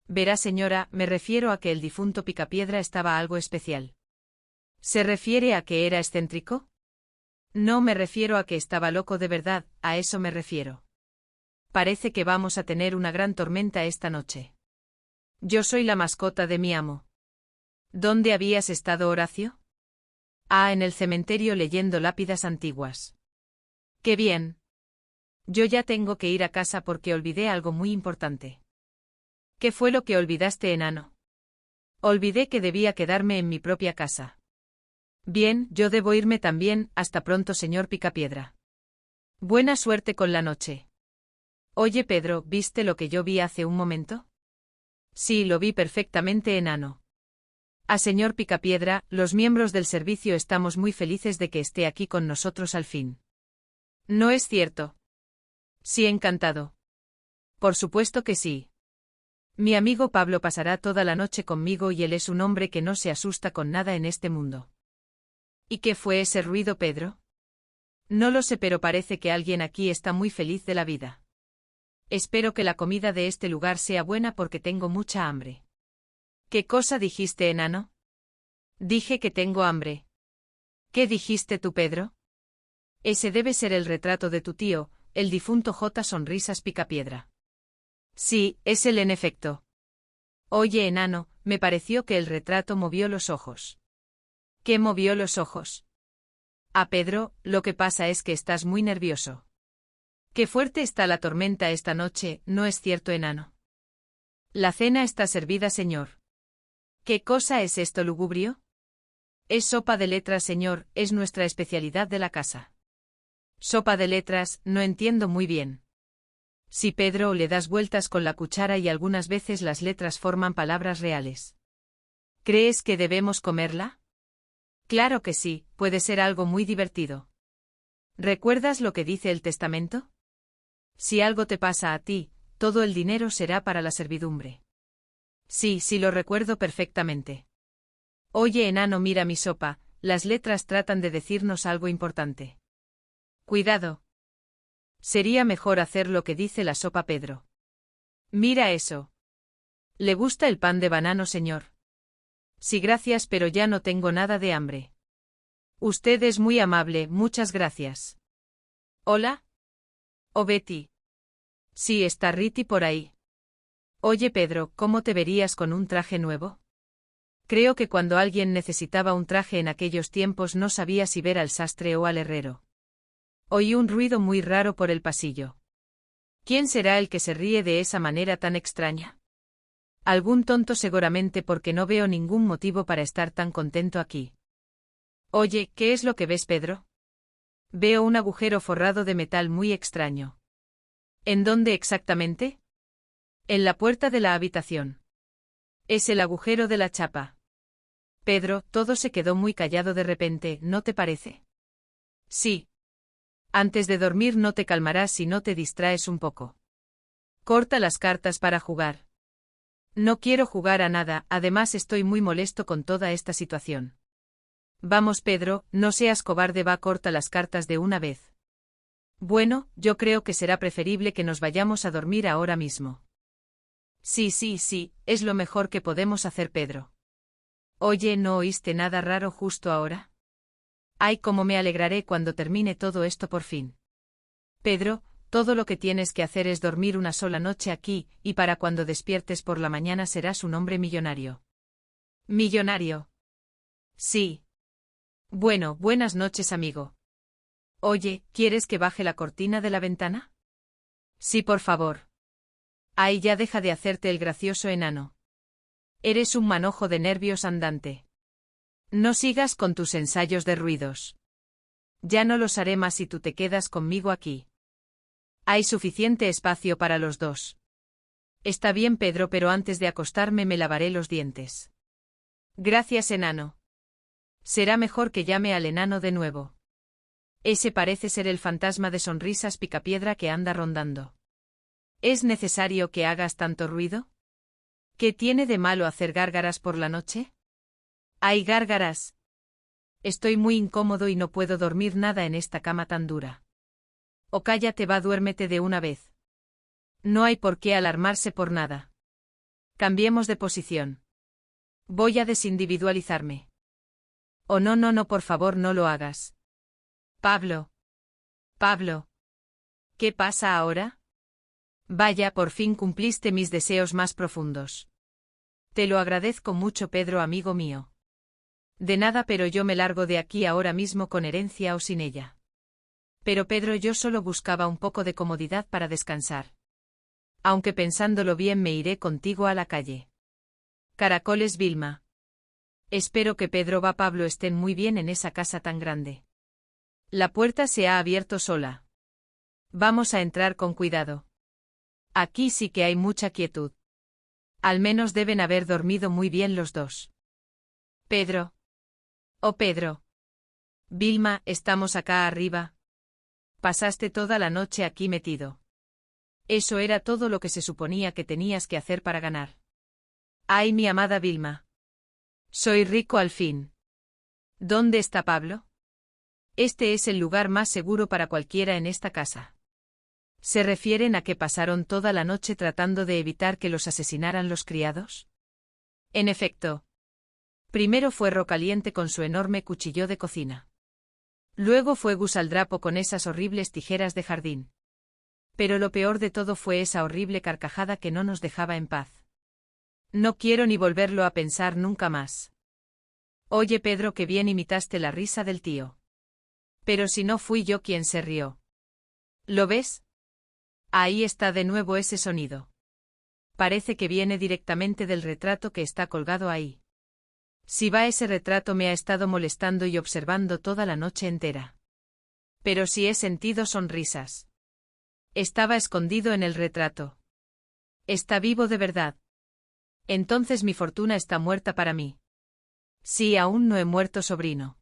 Verá, señora, me refiero a que el difunto Picapiedra estaba algo especial. ¿Se refiere a que era excéntrico? No me refiero a que estaba loco de verdad, a eso me refiero. Parece que vamos a tener una gran tormenta esta noche. Yo soy la mascota de mi amo. ¿Dónde habías estado, Horacio? Ah, en el cementerio leyendo lápidas antiguas. ¡Qué bien! Yo ya tengo que ir a casa porque olvidé algo muy importante. ¿Qué fue lo que olvidaste, enano? Olvidé que debía quedarme en mi propia casa. Bien, yo debo irme también, hasta pronto, señor Picapiedra. Buena suerte con la noche. Oye, Pedro, ¿viste lo que yo vi hace un momento? Sí, lo vi perfectamente, enano. A señor Picapiedra, los miembros del servicio estamos muy felices de que esté aquí con nosotros al fin. ¿No es cierto? Sí, encantado. Por supuesto que sí. Mi amigo Pablo pasará toda la noche conmigo y él es un hombre que no se asusta con nada en este mundo. ¿Y qué fue ese ruido, Pedro? No lo sé, pero parece que alguien aquí está muy feliz de la vida. Espero que la comida de este lugar sea buena porque tengo mucha hambre. ¿Qué cosa dijiste, enano? Dije que tengo hambre. ¿Qué dijiste tú, Pedro? Ese debe ser el retrato de tu tío, el difunto J. Sonrisas Picapiedra. Sí, es él en efecto. Oye, enano, me pareció que el retrato movió los ojos. ¿Qué movió los ojos? Ah, Pedro, lo que pasa es que estás muy nervioso. Qué fuerte está la tormenta esta noche, ¿no es cierto, enano? La cena está servida, señor. ¿Qué cosa es esto, Lugubrio? Es sopa de letras, señor, es nuestra especialidad de la casa. Sopa de letras, no entiendo muy bien. Sí, Pedro, le das vueltas con la cuchara y algunas veces las letras forman palabras reales. ¿Crees que debemos comerla? Claro que sí, puede ser algo muy divertido. ¿Recuerdas lo que dice el testamento? Si algo te pasa a ti, todo el dinero será para la servidumbre. Sí, sí lo recuerdo perfectamente. Oye, enano, mira mi sopa, las letras tratan de decirnos algo importante. Cuidado. Sería mejor hacer lo que dice la sopa, Pedro. Mira eso. ¿Le gusta el pan de banano, señor? Sí, gracias, pero ya no tengo nada de hambre. Usted es muy amable, muchas gracias. ¿Hola? ¿O Betty? Sí, está Riti por ahí. Oye, Pedro, ¿cómo te verías con un traje nuevo? Creo que cuando alguien necesitaba un traje en aquellos tiempos no sabía si ver al sastre o al herrero. Oí un ruido muy raro por el pasillo. ¿Quién será el que se ríe de esa manera tan extraña? Algún tonto seguramente, porque no veo ningún motivo para estar tan contento aquí. Oye, ¿qué es lo que ves, Pedro? Veo un agujero forrado de metal muy extraño. ¿En dónde exactamente? En la puerta de la habitación. Es el agujero de la chapa. Pedro, todo se quedó muy callado de repente, ¿no te parece? Sí. Antes de dormir no te calmarás si no te distraes un poco. Corta las cartas para jugar. No quiero jugar a nada, además estoy muy molesto con toda esta situación. Vamos, Pedro, no seas cobarde, va, corta las cartas de una vez. Bueno, yo creo que será preferible que nos vayamos a dormir ahora mismo. Sí, es lo mejor que podemos hacer, Pedro. Oye, ¿no oíste nada raro justo ahora? Ay, cómo me alegraré cuando termine todo esto por fin. Pedro, todo lo que tienes que hacer es dormir una sola noche aquí, y para cuando despiertes por la mañana serás un hombre millonario. ¿Millonario? Sí. Bueno, buenas noches, amigo. Oye, ¿quieres que baje la cortina de la ventana? Sí, por favor. Ay, ya deja de hacerte el gracioso, enano. Eres un manojo de nervios andante. No sigas con tus ensayos de ruidos. Ya no los haré más si tú te quedas conmigo aquí. Hay suficiente espacio para los dos. Está bien, Pedro, pero antes de acostarme me lavaré los dientes. Gracias, enano. Será mejor que llame al enano de nuevo. Ese parece ser el fantasma de Sonrisas Picapiedra que anda rondando. ¿Es necesario que hagas tanto ruido? ¿Qué tiene de malo hacer gárgaras por la noche? ¿Hay gárgaras? Estoy muy incómodo y no puedo dormir nada en esta cama tan dura. O cállate, va, duérmete de una vez. No hay por qué alarmarse por nada. Cambiemos de posición. Voy a desindividualizarme. Oh, no, por favor, no lo hagas. Pablo. ¿Qué pasa ahora? Vaya, por fin cumpliste mis deseos más profundos. Te lo agradezco mucho, Pedro, amigo mío. De nada, pero yo me largo de aquí ahora mismo con herencia o sin ella. Pero Pedro, yo solo buscaba un poco de comodidad para descansar. Aunque pensándolo bien me iré contigo a la calle. Caracoles, Vilma. Espero que Pedro va Pablo estén muy bien en esa casa tan grande. La puerta se ha abierto sola. Vamos a entrar con cuidado. Aquí sí que hay mucha quietud. Al menos deben haber dormido muy bien los dos. Pedro. Oh, Pedro. Vilma, ¿estamos acá arriba? Pasaste toda la noche aquí metido. Eso era todo lo que se suponía que tenías que hacer para ganar. Ay, mi amada Vilma. Soy rico al fin. ¿Dónde está Pablo? Este es el lugar más seguro para cualquiera en esta casa. ¿Se refieren a que pasaron toda la noche tratando de evitar que los asesinaran los criados? En efecto. Primero fue Rocaliente con su enorme cuchillo de cocina. Luego fue Gus al Drapo con esas horribles tijeras de jardín. Pero lo peor de todo fue esa horrible carcajada que no nos dejaba en paz. No quiero ni volverlo a pensar nunca más. Oye, Pedro, que bien imitaste la risa del tío. Pero si no fui yo quien se rió. ¿Lo ves? Ahí está de nuevo ese sonido. Parece que viene directamente del retrato que está colgado ahí. Si va, ese retrato me ha estado molestando y observando toda la noche entera. Pero si he sentido sonrisas. Estaba escondido en el retrato. Está vivo de verdad. Entonces mi fortuna está muerta para mí. Sí, aún no he muerto, sobrino.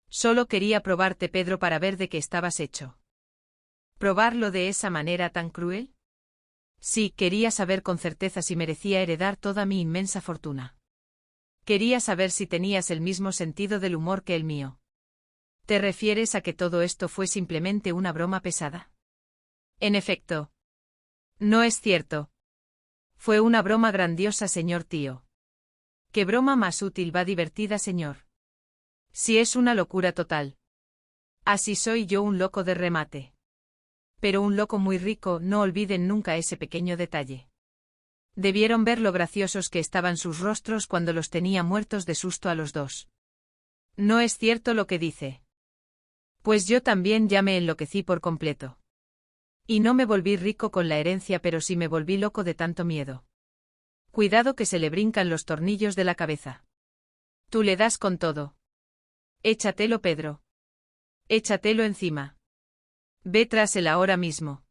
Solo quería probarte, Pedro, para ver de qué estabas hecho. ¿Probarlo de esa manera tan cruel? Sí, quería saber con certeza si merecía heredar toda mi inmensa fortuna. Quería saber si tenías el mismo sentido del humor que el mío. ¿Te refieres a que todo esto fue simplemente una broma pesada? En efecto. No es cierto. Fue una broma grandiosa, señor tío. ¿Qué broma más útil va divertida, señor? Si es una locura total. Así soy yo, un loco de remate. Pero un loco muy rico, no olviden nunca ese pequeño detalle. Debieron ver lo graciosos que estaban sus rostros cuando los tenía muertos de susto a los dos. No es cierto lo que dice. Pues yo también ya me enloquecí por completo. Y no me volví rico con la herencia, pero sí me volví loco de tanto miedo. Cuidado que se le brincan los tornillos de la cabeza. Tú le das con todo. Échatelo, Pedro. Échatelo encima. Ve tras él ahora mismo.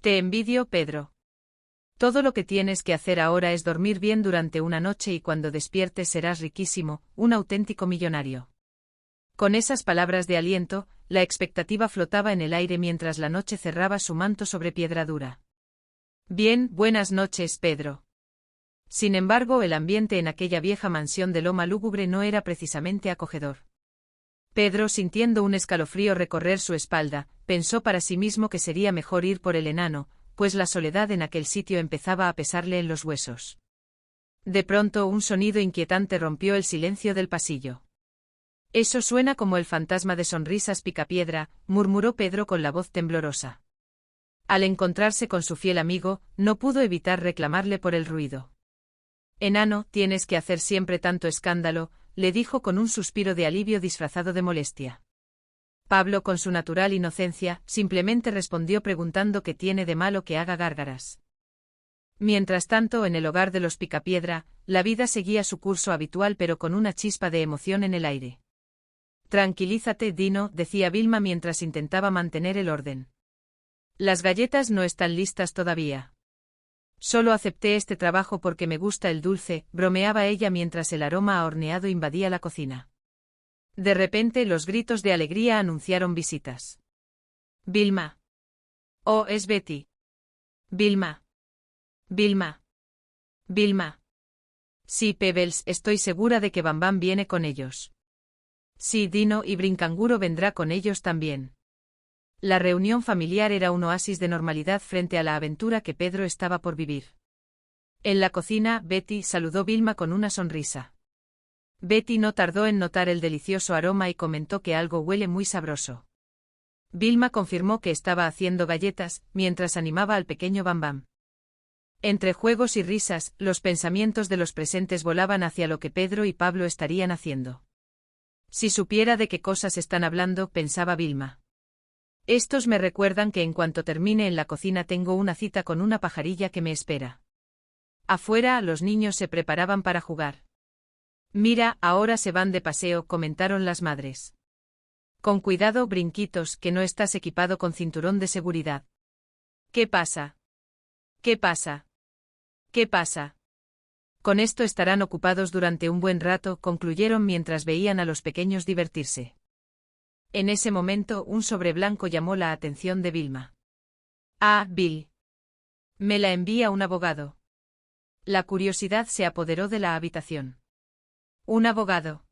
Te envidio, Pedro. Todo lo que tienes que hacer ahora es dormir bien durante una noche y cuando despiertes serás riquísimo, un auténtico millonario. Con esas palabras de aliento, la expectativa flotaba en el aire mientras la noche cerraba su manto sobre piedra dura. Bien, buenas noches, Pedro. Sin embargo, el ambiente en aquella vieja mansión de loma lúgubre no era precisamente acogedor. Pedro, sintiendo un escalofrío recorrer su espalda, pensó para sí mismo que sería mejor ir por el enano, pues la soledad en aquel sitio empezaba a pesarle en los huesos. De pronto un sonido inquietante rompió el silencio del pasillo. Eso suena como el fantasma de Sonrisas Picapiedra, murmuró Pedro con la voz temblorosa. Al encontrarse con su fiel amigo, no pudo evitar reclamarle por el ruido. Enano, tienes que hacer siempre tanto escándalo, le dijo con un suspiro de alivio disfrazado de molestia. Pablo, con su natural inocencia, simplemente respondió preguntando qué tiene de malo que haga gárgaras. Mientras tanto, en el hogar de los Picapiedra, la vida seguía su curso habitual pero con una chispa de emoción en el aire. Tranquilízate, Dino, decía Vilma mientras intentaba mantener el orden. Las galletas no están listas todavía. Solo acepté este trabajo porque me gusta el dulce, bromeaba ella mientras el aroma a horneado invadía la cocina. De repente los gritos de alegría anunciaron visitas. Vilma. Oh, es Betty. Vilma. Vilma. Vilma. Sí, Pebbles, estoy segura de que Bambam viene con ellos. Sí, Dino, y Brincanguro vendrá con ellos también. La reunión familiar era un oasis de normalidad frente a la aventura que Pedro estaba por vivir. En la cocina, Betty saludó Vilma con una sonrisa. Betty no tardó en notar el delicioso aroma y comentó que algo huele muy sabroso. Vilma confirmó que estaba haciendo galletas, mientras animaba al pequeño Bambam. Entre juegos y risas, los pensamientos de los presentes volaban hacia lo que Pedro y Pablo estarían haciendo. Si supiera de qué cosas están hablando, pensaba Vilma. Estos me recuerdan que en cuanto termine en la cocina tengo una cita con una pajarilla que me espera. Afuera, los niños se preparaban para jugar. Mira, ahora se van de paseo, comentaron las madres. Con cuidado, Brinquitos, que no estás equipado con cinturón de seguridad. ¿Qué pasa? ¿Qué pasa? ¿Qué pasa? Con esto estarán ocupados durante un buen rato, concluyeron mientras veían a los pequeños divertirse. En ese momento, un sobre blanco llamó la atención de Vilma. Ah, Bill. Me la envía un abogado. La curiosidad se apoderó de la habitación. ¿Un abogado?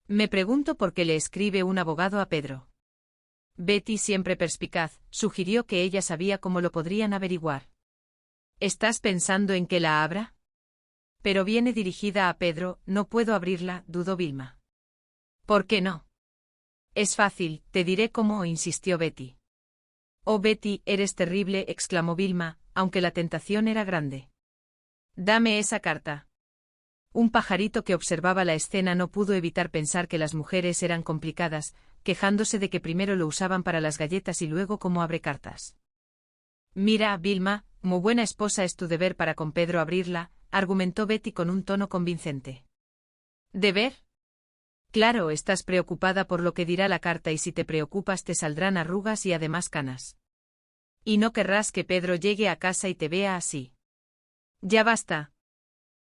Me pregunto por qué le escribe un abogado a Pedro. Betty, siempre perspicaz, sugirió que ella sabía cómo lo podrían averiguar. ¿Estás pensando en que la abra? Pero viene dirigida a Pedro, no puedo abrirla, dudó Vilma. ¿Por qué no? Es fácil, te diré cómo, insistió Betty. Oh, Betty, eres terrible, exclamó Vilma, aunque la tentación era grande. Dame esa carta. Un pajarito que observaba la escena no pudo evitar pensar que las mujeres eran complicadas, quejándose de que primero lo usaban para las galletas y luego como abrecartas. Mira, Vilma, muy buena esposa es tu deber para con Pedro abrirla, argumentó Betty con un tono convincente. ¿Deber? Claro, estás preocupada por lo que dirá la carta y si te preocupas te saldrán arrugas y además canas. Y no querrás que Pedro llegue a casa y te vea así. Ya basta.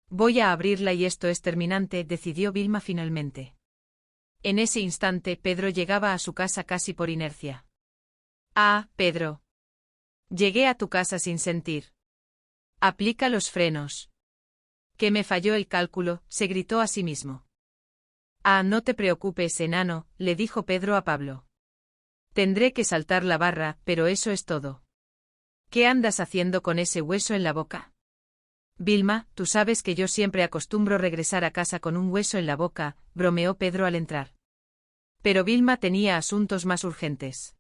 Voy a abrirla y esto es terminante, decidió Vilma finalmente. En ese instante Pedro llegaba a su casa casi por inercia. Ah, Pedro. Llegué a tu casa sin sentir. Aplica los frenos. Que me falló el cálculo, se gritó a sí mismo. Ah, no te preocupes, enano, le dijo Pedro a Pablo. Tendré que saltar la barra, pero eso es todo. ¿Qué andas haciendo con ese hueso en la boca? Vilma, tú sabes que yo siempre acostumbro regresar a casa con un hueso en la boca, bromeó Pedro al entrar. Pero Vilma tenía asuntos más urgentes.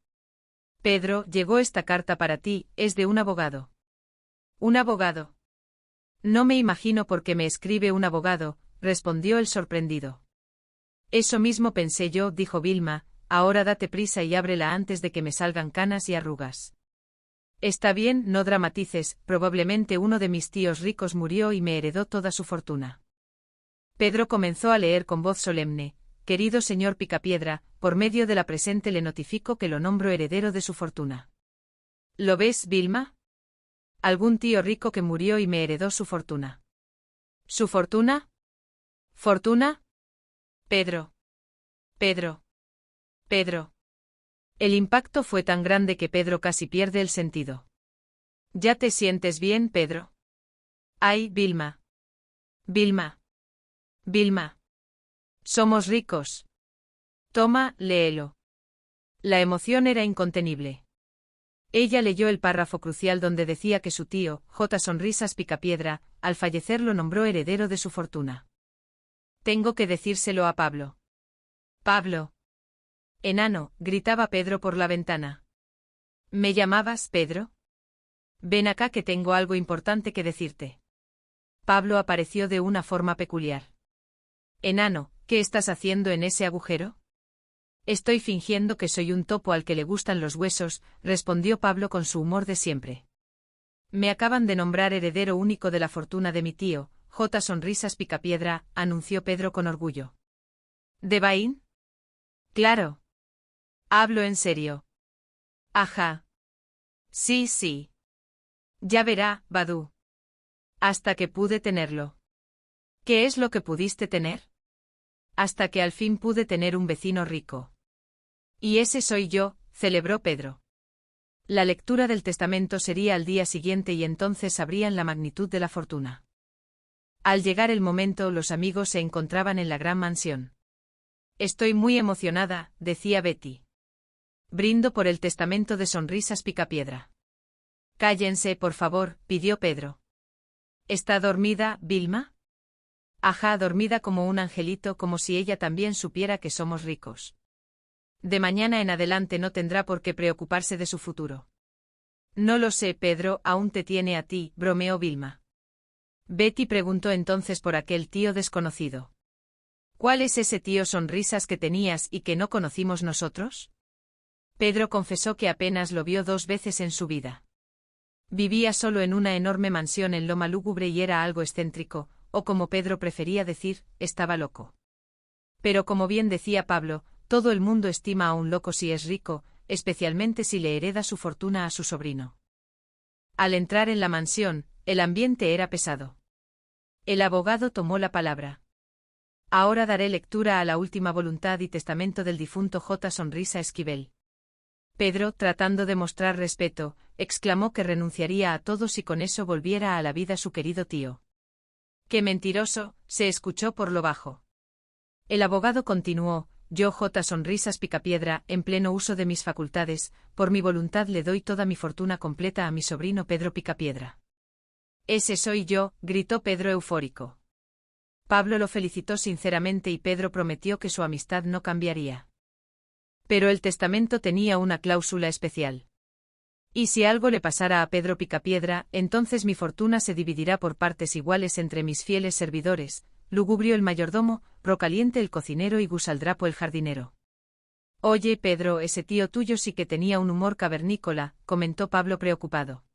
Pedro, llegó esta carta para ti, es de un abogado. ¿Un abogado? No me imagino por qué me escribe un abogado, respondió el sorprendido. Eso mismo pensé yo, dijo Vilma, ahora date prisa y ábrela antes de que me salgan canas y arrugas. Está bien, no dramatices, probablemente uno de mis tíos ricos murió y me heredó toda su fortuna. Pedro comenzó a leer con voz solemne, querido señor Picapiedra, por medio de la presente le notifico que lo nombro heredero de su fortuna. ¿Lo ves, Vilma? Algún tío rico que murió y me heredó su fortuna. ¿Su fortuna? ¿Fortuna? Pedro. Pedro. Pedro. El impacto fue tan grande que Pedro casi pierde el sentido. ¿Ya te sientes bien, Pedro? Ay, Vilma. Vilma. Vilma. Somos ricos. Toma, léelo. La emoción era incontenible. Ella leyó el párrafo crucial donde decía que su tío, J. Sonrisas Picapiedra, al fallecer lo nombró heredero de su fortuna. Tengo que decírselo a Pablo. Pablo. Enano, gritaba Pedro por la ventana. ¿Me llamabas, Pedro? Ven acá que tengo algo importante que decirte. Pablo apareció de una forma peculiar. Enano, ¿qué estás haciendo en ese agujero? Estoy fingiendo que soy un topo al que le gustan los huesos, respondió Pablo con su humor de siempre. Me acaban de nombrar heredero único de la fortuna de mi tío, J. Sonrisas Picapiedra, anunció Pedro con orgullo. ¿De Baín? Claro. Hablo en serio. Ajá. Sí, sí. Ya verá, Badú. Hasta que pude tenerlo. ¿Qué es lo que pudiste tener? Hasta que al fin pude tener un vecino rico. Y ese soy yo, celebró Pedro. La lectura del testamento sería al día siguiente y entonces sabrían la magnitud de la fortuna. Al llegar el momento, los amigos se encontraban en la gran mansión. Estoy muy emocionada, decía Betty. Brindo por el testamento de Sonrisas Picapiedra. Cállense, por favor, pidió Pedro. ¿Está dormida, Vilma? Ajá, dormida como un angelito, como si ella también supiera que somos ricos. De mañana en adelante no tendrá por qué preocuparse de su futuro. No lo sé, Pedro, aún te tiene a ti, bromeó Vilma. Betty preguntó entonces por aquel tío desconocido. ¿Cuál es ese tío Sonrisas que tenías y que no conocimos nosotros? Pedro confesó que apenas lo vio 2 veces en su vida. Vivía solo en una enorme mansión en Loma Lúgubre y era algo excéntrico, o como Pedro prefería decir, estaba loco. Pero como bien decía Pablo, todo el mundo estima a un loco si es rico, especialmente si le hereda su fortuna a su sobrino. Al entrar en la mansión, el ambiente era pesado. El abogado tomó la palabra. Ahora daré lectura a la última voluntad y testamento del difunto J. Sonrisa Esquivel. Pedro, tratando de mostrar respeto, exclamó que renunciaría a todo si con eso volviera a la vida su querido tío. ¡Qué mentiroso!, se escuchó por lo bajo. El abogado continuó, yo J. Sonrisas Picapiedra, en pleno uso de mis facultades, por mi voluntad le doy toda mi fortuna completa a mi sobrino Pedro Picapiedra. Ese soy yo, gritó Pedro eufórico. Pablo lo felicitó sinceramente y Pedro prometió que su amistad no cambiaría. Pero el testamento tenía una cláusula especial. Y si algo le pasara a Pedro Picapiedra, entonces mi fortuna se dividirá por partes iguales entre mis fieles servidores, Lugubrio el mayordomo, Rocaliente el cocinero y Gusaldrapo el jardinero. Oye, Pedro, ese tío tuyo sí que tenía un humor cavernícola, comentó Pablo preocupado.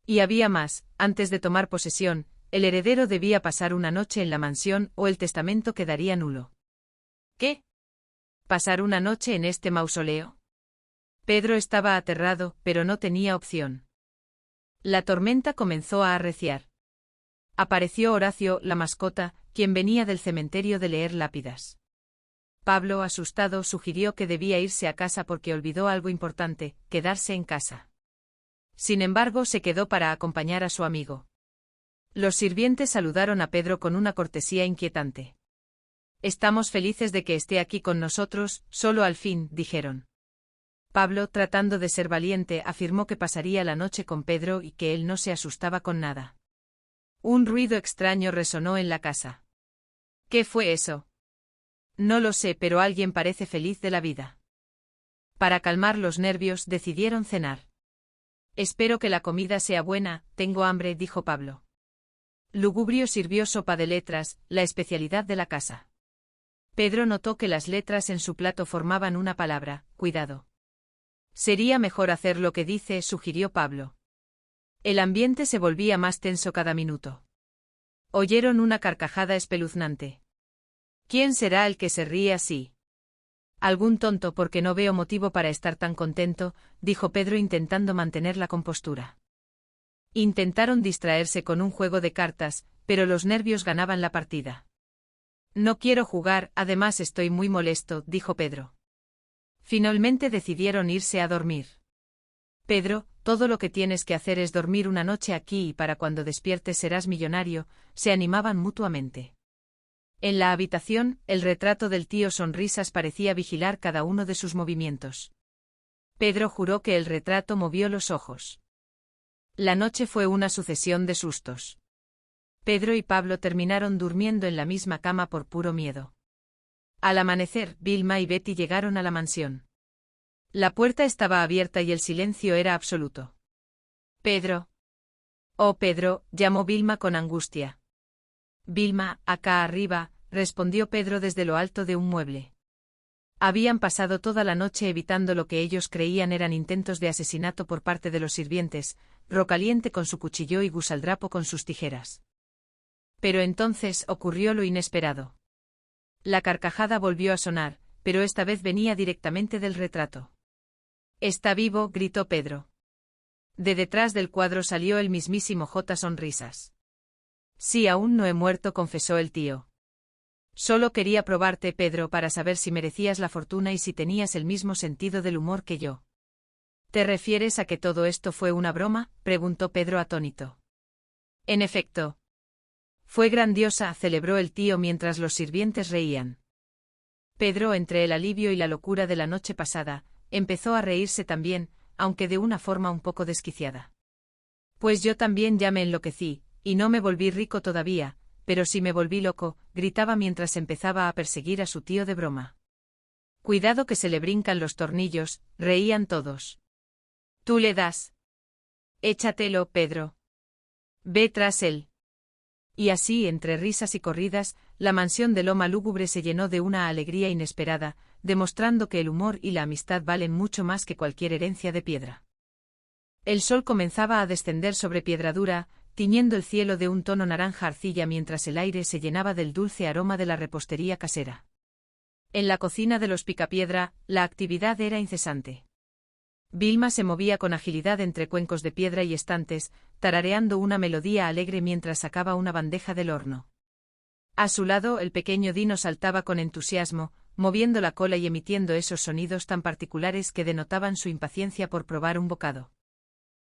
Y había más, antes de tomar posesión, el heredero debía pasar una noche en la mansión o el testamento quedaría nulo. ¿Qué? ¿Pasar una noche en este mausoleo? Pedro estaba aterrado, pero no tenía opción. La tormenta comenzó a arreciar. Apareció Horacio, la mascota, quien venía del cementerio de leer lápidas. Pablo, asustado, sugirió que debía irse a casa porque olvidó algo importante, quedarse en casa. Sin embargo, se quedó para acompañar a su amigo. Los sirvientes saludaron a Pedro con una cortesía inquietante. Estamos felices de que esté aquí con nosotros, solo al fin, dijeron. Pablo, tratando de ser valiente, afirmó que pasaría la noche con Pedro y que él no se asustaba con nada. Un ruido extraño resonó en la casa. ¿Qué fue eso? No lo sé, pero alguien parece feliz de la vida. Para calmar los nervios, decidieron cenar. Espero que la comida sea buena, tengo hambre, dijo Pablo. Lugubrio sirvió sopa de letras, la especialidad de la casa. Pedro notó que las letras en su plato formaban una palabra: cuidado. Sería mejor hacer lo que dice, sugirió Pablo. El ambiente se volvía más tenso cada minuto. Oyeron una carcajada espeluznante. ¿Quién será el que se ríe así? Algún tonto, porque no veo motivo para estar tan contento, dijo Pedro intentando mantener la compostura. Intentaron distraerse con un juego de cartas, pero los nervios ganaban la partida. No quiero jugar, además estoy muy molesto, dijo Pedro. Finalmente decidieron irse a dormir. Pedro, todo lo que tienes que hacer es dormir una noche aquí y para cuando despiertes serás millonario, se animaban mutuamente. En la habitación, el retrato del tío Sonrisas parecía vigilar cada uno de sus movimientos. Pedro juró que el retrato movió los ojos. La noche fue una sucesión de sustos. Pedro y Pablo terminaron durmiendo en la misma cama por puro miedo. Al amanecer, Vilma y Betty llegaron a la mansión. La puerta estaba abierta y el silencio era absoluto. «Pedro». «Oh, Pedro», llamó Vilma con angustia. «Vilma, acá arriba», respondió Pedro desde lo alto de un mueble. Habían pasado toda la noche evitando lo que ellos creían eran intentos de asesinato por parte de los sirvientes, Rocaliente con su cuchillo y Gusaldrapo con sus tijeras. Pero entonces ocurrió lo inesperado. La carcajada volvió a sonar, pero esta vez venía directamente del retrato. «Está vivo», gritó Pedro. De detrás del cuadro salió el mismísimo J. Sonrisas. «Sí, aún no he muerto», confesó el tío. «Solo quería probarte, Pedro, para saber si merecías la fortuna y si tenías el mismo sentido del humor que yo». «¿Te refieres a que todo esto fue una broma?», preguntó Pedro atónito. «En efecto. Fue grandiosa», celebró el tío mientras los sirvientes reían. Pedro, entre el alivio y la locura de la noche pasada, empezó a reírse también, aunque de una forma un poco desquiciada. «Pues yo también ya me enloquecí, y no me volví rico todavía, pero sí me volví loco», gritaba mientras empezaba a perseguir a su tío de broma. «Cuidado que se le brincan los tornillos», reían todos. «Tú le das. Échatelo, Pedro. Ve tras él». Y así, entre risas y corridas, la mansión de Loma Lúgubre se llenó de una alegría inesperada, demostrando que el humor y la amistad valen mucho más que cualquier herencia de piedra. El sol comenzaba a descender sobre Piedradura, tiñendo el cielo de un tono naranja arcilla mientras el aire se llenaba del dulce aroma de la repostería casera. En la cocina de los Picapiedra, la actividad era incesante. Vilma se movía con agilidad entre cuencos de piedra y estantes, tarareando una melodía alegre mientras sacaba una bandeja del horno. A su lado, el pequeño Dino saltaba con entusiasmo, moviendo la cola y emitiendo esos sonidos tan particulares que denotaban su impaciencia por probar un bocado.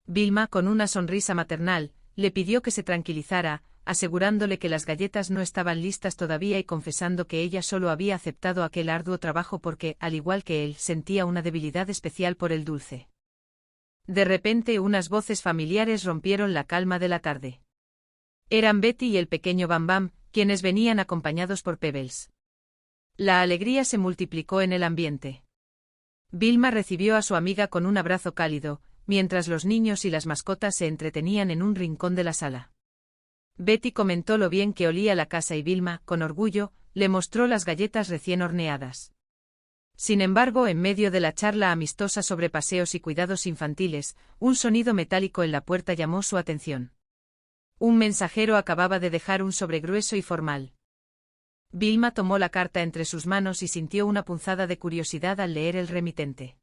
Vilma, con una sonrisa maternal, le pidió que se tranquilizara, asegurándole que las galletas no estaban listas todavía y confesando que ella solo había aceptado aquel arduo trabajo porque, al igual que él, sentía una debilidad especial por el dulce. De repente unas voces familiares rompieron la calma de la tarde. Eran Betty y el pequeño Bam Bam, quienes venían acompañados por Pebbles. La alegría se multiplicó en el ambiente. Vilma recibió a su amiga con un abrazo cálido, mientras los niños y las mascotas se entretenían en un rincón de la sala. Betty comentó lo bien que olía la casa y Vilma, con orgullo, le mostró las galletas recién horneadas. Sin embargo, en medio de la charla amistosa sobre paseos y cuidados infantiles, un sonido metálico en la puerta llamó su atención. Un mensajero acababa de dejar un sobre grueso y formal. Vilma tomó la carta entre sus manos y sintió una punzada de curiosidad al leer el remitente.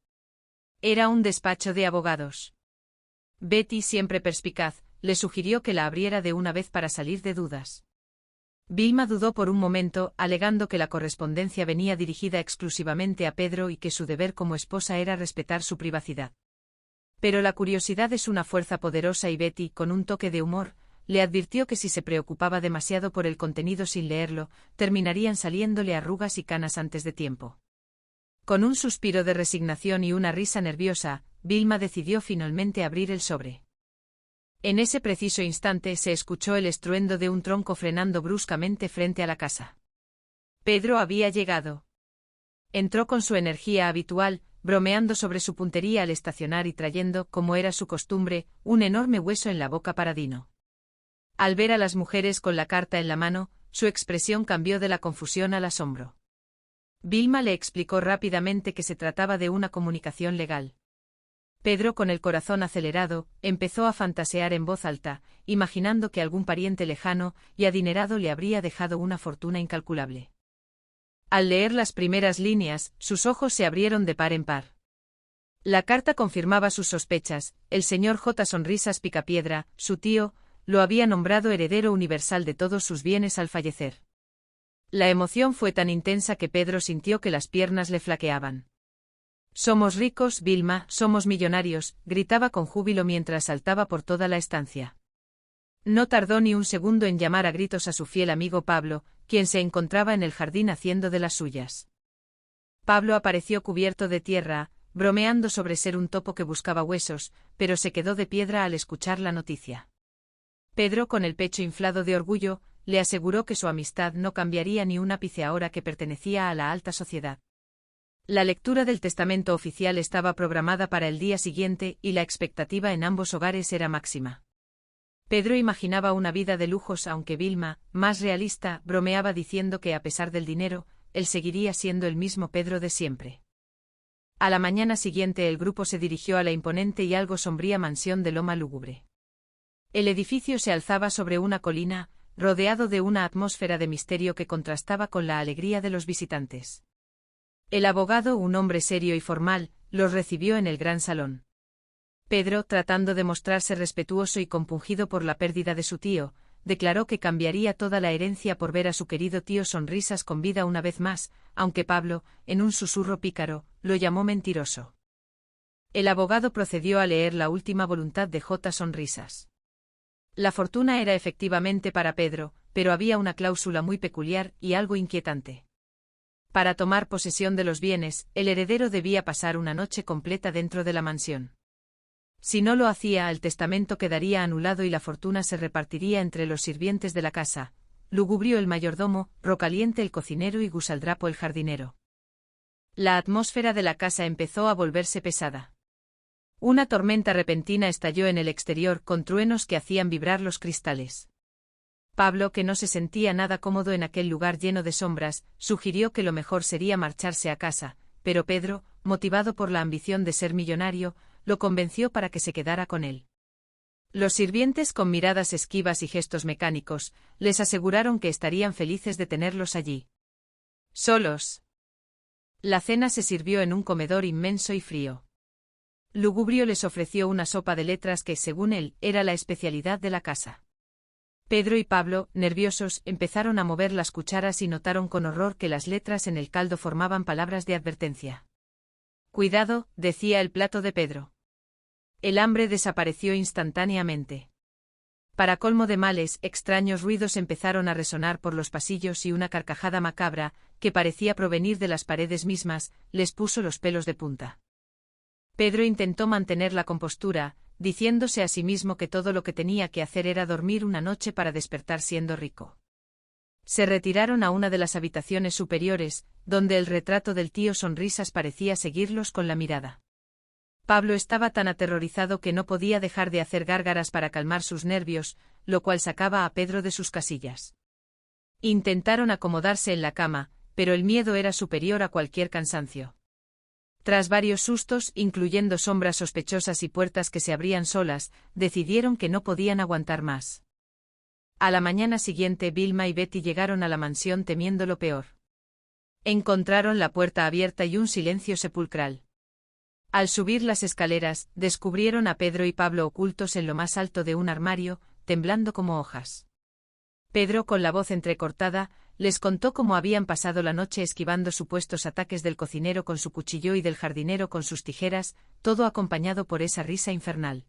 Era un despacho de abogados. Betty, siempre perspicaz, le sugirió que la abriera de una vez para salir de dudas. Vilma dudó por un momento, alegando que la correspondencia venía dirigida exclusivamente a Pedro y que su deber como esposa era respetar su privacidad. Pero la curiosidad es una fuerza poderosa y Betty, con un toque de humor, le advirtió que si se preocupaba demasiado por el contenido sin leerlo, terminarían saliéndole arrugas y canas antes de tiempo. Con un suspiro de resignación y una risa nerviosa, Vilma decidió finalmente abrir el sobre. En ese preciso instante se escuchó el estruendo de un tronco frenando bruscamente frente a la casa. Pedro había llegado. Entró con su energía habitual, bromeando sobre su puntería al estacionar y trayendo, como era su costumbre, un enorme hueso en la boca para Dino. Al ver a las mujeres con la carta en la mano, su expresión cambió de la confusión al asombro. Vilma le explicó rápidamente que se trataba de una comunicación legal. Pedro, con el corazón acelerado, empezó a fantasear en voz alta, imaginando que algún pariente lejano y adinerado le habría dejado una fortuna incalculable. Al leer las primeras líneas, sus ojos se abrieron de par en par. La carta confirmaba sus sospechas. El señor J. Sonrisas Picapiedra, su tío, lo había nombrado heredero universal de todos sus bienes al fallecer. La emoción fue tan intensa que Pedro sintió que las piernas le flaqueaban. «Somos ricos, Vilma, somos millonarios», gritaba con júbilo mientras saltaba por toda la estancia. No tardó ni un segundo en llamar a gritos a su fiel amigo Pablo, quien se encontraba en el jardín haciendo de las suyas. Pablo apareció cubierto de tierra, bromeando sobre ser un topo que buscaba huesos, pero se quedó de piedra al escuchar la noticia. Pedro, con el pecho inflado de orgullo, le aseguró que su amistad no cambiaría ni un ápice ahora que pertenecía a la alta sociedad. La lectura del testamento oficial estaba programada para el día siguiente y la expectativa en ambos hogares era máxima. Pedro imaginaba una vida de lujos, aunque Vilma, más realista, bromeaba diciendo que a pesar del dinero, él seguiría siendo el mismo Pedro de siempre. A la mañana siguiente el grupo se dirigió a la imponente y algo sombría mansión de Loma Lúgubre. El edificio se alzaba sobre una colina, rodeado de una atmósfera de misterio que contrastaba con la alegría de los visitantes. El abogado, un hombre serio y formal, los recibió en el gran salón. Pedro, tratando de mostrarse respetuoso y compungido por la pérdida de su tío, declaró que cambiaría toda la herencia por ver a su querido tío Sonrisas con vida una vez más, aunque Pablo, en un susurro pícaro, lo llamó mentiroso. El abogado procedió a leer la última voluntad de J. Sonrisas. La fortuna era efectivamente para Pedro, pero había una cláusula muy peculiar y algo inquietante. Para tomar posesión de los bienes, el heredero debía pasar una noche completa dentro de la mansión. Si no lo hacía, el testamento quedaría anulado y la fortuna se repartiría entre los sirvientes de la casa: Lugubrio el mayordomo, Rocaliente el cocinero y Gusaldrapo el jardinero. La atmósfera de la casa empezó a volverse pesada. Una tormenta repentina estalló en el exterior con truenos que hacían vibrar los cristales. Pablo, que no se sentía nada cómodo en aquel lugar lleno de sombras, sugirió que lo mejor sería marcharse a casa, pero Pedro, motivado por la ambición de ser millonario, lo convenció para que se quedara con él. Los sirvientes, con miradas esquivas y gestos mecánicos, les aseguraron que estarían felices de tenerlos allí. Solos. La cena se sirvió en un comedor inmenso y frío. Lugubrio les ofreció una sopa de letras que, según él, era la especialidad de la casa. Pedro y Pablo, nerviosos, empezaron a mover las cucharas y notaron con horror que las letras en el caldo formaban palabras de advertencia. «Cuidado», decía el plato de Pedro. El hambre desapareció instantáneamente. Para colmo de males, extraños ruidos empezaron a resonar por los pasillos y una carcajada macabra, que parecía provenir de las paredes mismas, les puso los pelos de punta. Pedro intentó mantener la compostura, diciéndose a sí mismo que todo lo que tenía que hacer era dormir una noche para despertar siendo rico. Se retiraron a una de las habitaciones superiores, donde el retrato del tío Sonrisas parecía seguirlos con la mirada. Pablo estaba tan aterrorizado que no podía dejar de hacer gárgaras para calmar sus nervios, lo cual sacaba a Pedro de sus casillas. Intentaron acomodarse en la cama, pero el miedo era superior a cualquier cansancio. Tras varios sustos, incluyendo sombras sospechosas y puertas que se abrían solas, decidieron que no podían aguantar más. A la mañana siguiente Vilma y Betty llegaron a la mansión temiendo lo peor. Encontraron la puerta abierta y un silencio sepulcral. Al subir las escaleras, descubrieron a Pedro y Pablo ocultos en lo más alto de un armario, temblando como hojas. Pedro, con la voz entrecortada, les contó cómo habían pasado la noche esquivando supuestos ataques del cocinero con su cuchillo y del jardinero con sus tijeras, todo acompañado por esa risa infernal.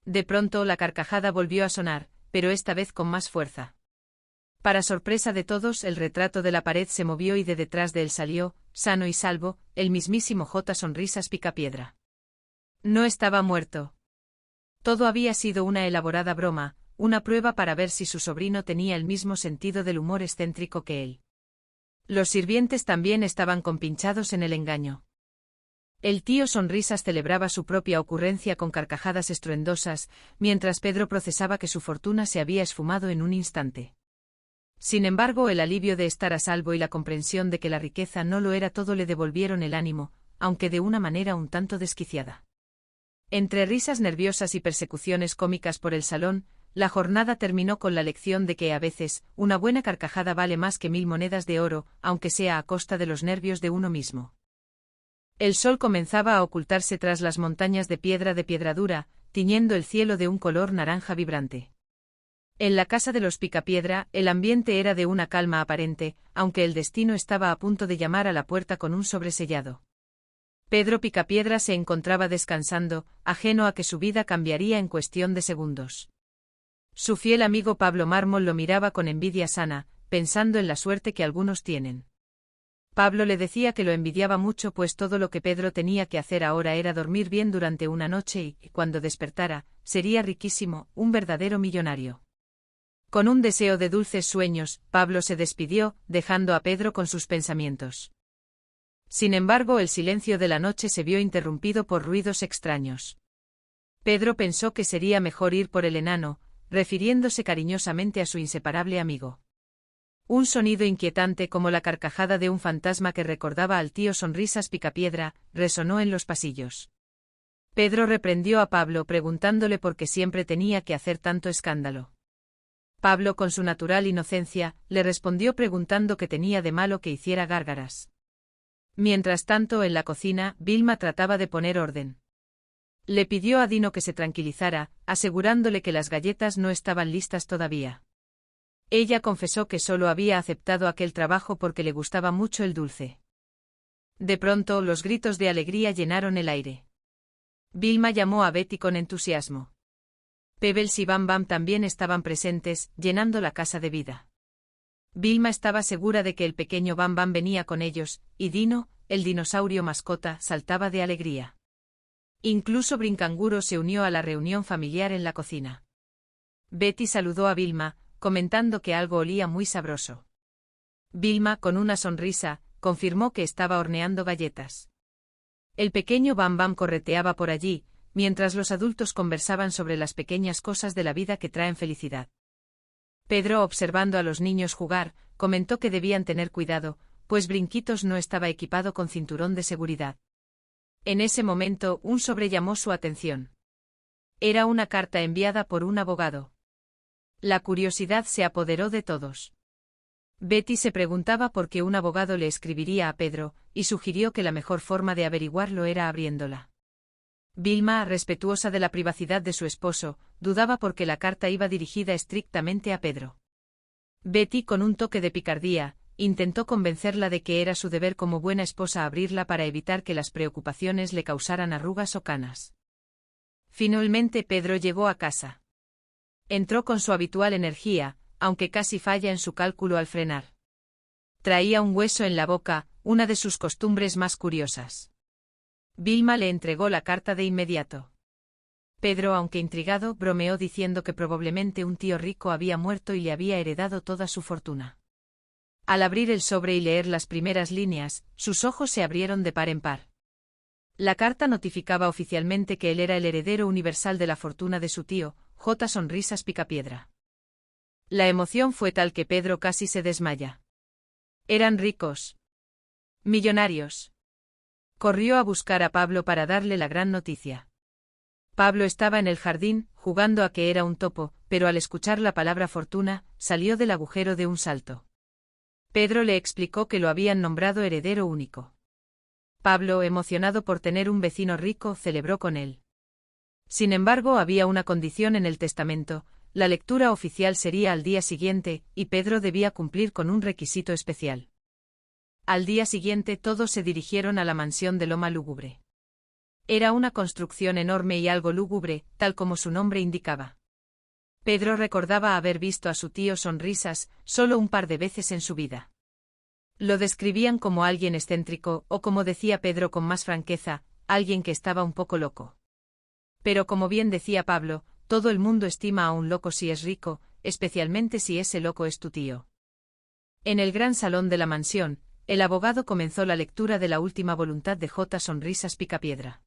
De pronto la carcajada volvió a sonar, pero esta vez con más fuerza. Para sorpresa de todos, el retrato de la pared se movió y de detrás de él salió, sano y salvo, el mismísimo J. Sonrisas Picapiedra. No estaba muerto. Todo había sido una elaborada broma, una prueba para ver si su sobrino tenía el mismo sentido del humor excéntrico que él. Los sirvientes también estaban compinchados en el engaño. El tío Sonrisas celebraba su propia ocurrencia con carcajadas estruendosas, mientras Pedro procesaba que su fortuna se había esfumado en un instante. Sin embargo, el alivio de estar a salvo y la comprensión de que la riqueza no lo era todo le devolvieron el ánimo, aunque de una manera un tanto desquiciada. Entre risas nerviosas y persecuciones cómicas por el salón, la jornada terminó con la lección de que a veces, una buena carcajada vale más que 1000 monedas de oro, aunque sea a costa de los nervios de uno mismo. El sol comenzaba a ocultarse tras las montañas de piedra dura, tiñendo el cielo de un color naranja vibrante. En la casa de los Picapiedra, el ambiente era de una calma aparente, aunque el destino estaba a punto de llamar a la puerta con un sobresellado. Pedro Picapiedra se encontraba descansando, ajeno a que su vida cambiaría en cuestión de segundos. Su fiel amigo Pablo Mármol lo miraba con envidia sana, pensando en la suerte que algunos tienen. Pablo le decía que lo envidiaba mucho, pues todo lo que Pedro tenía que hacer ahora era dormir bien durante una noche y, cuando despertara, sería riquísimo, un verdadero millonario. Con un deseo de dulces sueños, Pablo se despidió, dejando a Pedro con sus pensamientos. Sin embargo, el silencio de la noche se vio interrumpido por ruidos extraños. Pedro pensó que sería mejor ir por el enano, refiriéndose cariñosamente a su inseparable amigo. Un sonido inquietante como la carcajada de un fantasma que recordaba al tío Sonrisas Picapiedra, resonó en los pasillos. Pedro reprendió a Pablo preguntándole por qué siempre tenía que hacer tanto escándalo. Pablo, con su natural inocencia, le respondió preguntando qué tenía de malo que hiciera gárgaras. Mientras tanto, en la cocina, Vilma trataba de poner orden. Le pidió a Dino que se tranquilizara, asegurándole que las galletas no estaban listas todavía. Ella confesó que solo había aceptado aquel trabajo porque le gustaba mucho el dulce. De pronto, los gritos de alegría llenaron el aire. Vilma llamó a Betty con entusiasmo. Pebbles y Bam Bam también estaban presentes, llenando la casa de vida. Vilma estaba segura de que el pequeño Bam Bam venía con ellos, y Dino, el dinosaurio mascota, saltaba de alegría. Incluso Brincanguro se unió a la reunión familiar en la cocina. Betty saludó a Vilma, comentando que algo olía muy sabroso. Vilma, con una sonrisa, confirmó que estaba horneando galletas. El pequeño Bam Bam correteaba por allí, mientras los adultos conversaban sobre las pequeñas cosas de la vida que traen felicidad. Pedro, observando a los niños jugar, comentó que debían tener cuidado, pues Brinquitos no estaba equipado con cinturón de seguridad. En ese momento, un sobre llamó su atención. Era una carta enviada por un abogado. La curiosidad se apoderó de todos. Betty se preguntaba por qué un abogado le escribiría a Pedro, y sugirió que la mejor forma de averiguarlo era abriéndola. Vilma, respetuosa de la privacidad de su esposo, dudaba porque la carta iba dirigida estrictamente a Pedro. Betty, con un toque de picardía, intentó convencerla de que era su deber como buena esposa abrirla para evitar que las preocupaciones le causaran arrugas o canas. Finalmente Pedro llegó a casa. Entró con su habitual energía, aunque casi falla en su cálculo al frenar. Traía un hueso en la boca, una de sus costumbres más curiosas. Vilma le entregó la carta de inmediato. Pedro, aunque intrigado, bromeó diciendo que probablemente un tío rico había muerto y le había heredado toda su fortuna. Al abrir el sobre y leer las primeras líneas, sus ojos se abrieron de par en par. La carta notificaba oficialmente que él era el heredero universal de la fortuna de su tío, J. Sonrisas Picapiedra. La emoción fue tal que Pedro casi se desmaya. Eran ricos. Millonarios. Corrió a buscar a Pablo para darle la gran noticia. Pablo estaba en el jardín, jugando a que era un topo, pero al escuchar la palabra fortuna, salió del agujero de un salto. Pedro le explicó que lo habían nombrado heredero único. Pablo, emocionado por tener un vecino rico, celebró con él. Sin embargo, había una condición en el testamento: la lectura oficial sería al día siguiente, y Pedro debía cumplir con un requisito especial. Al día siguiente todos se dirigieron a la mansión de Loma Lúgubre. Era una construcción enorme y algo lúgubre, tal como su nombre indicaba. Pedro recordaba haber visto a su tío Sonrisas solo un par de veces en su vida. Lo describían como alguien excéntrico, o como decía Pedro con más franqueza, alguien que estaba un poco loco. Pero como bien decía Pablo, todo el mundo estima a un loco si es rico, especialmente si ese loco es tu tío. En el gran salón de la mansión, el abogado comenzó la lectura de la última voluntad de J. Sonrisas Picapiedra.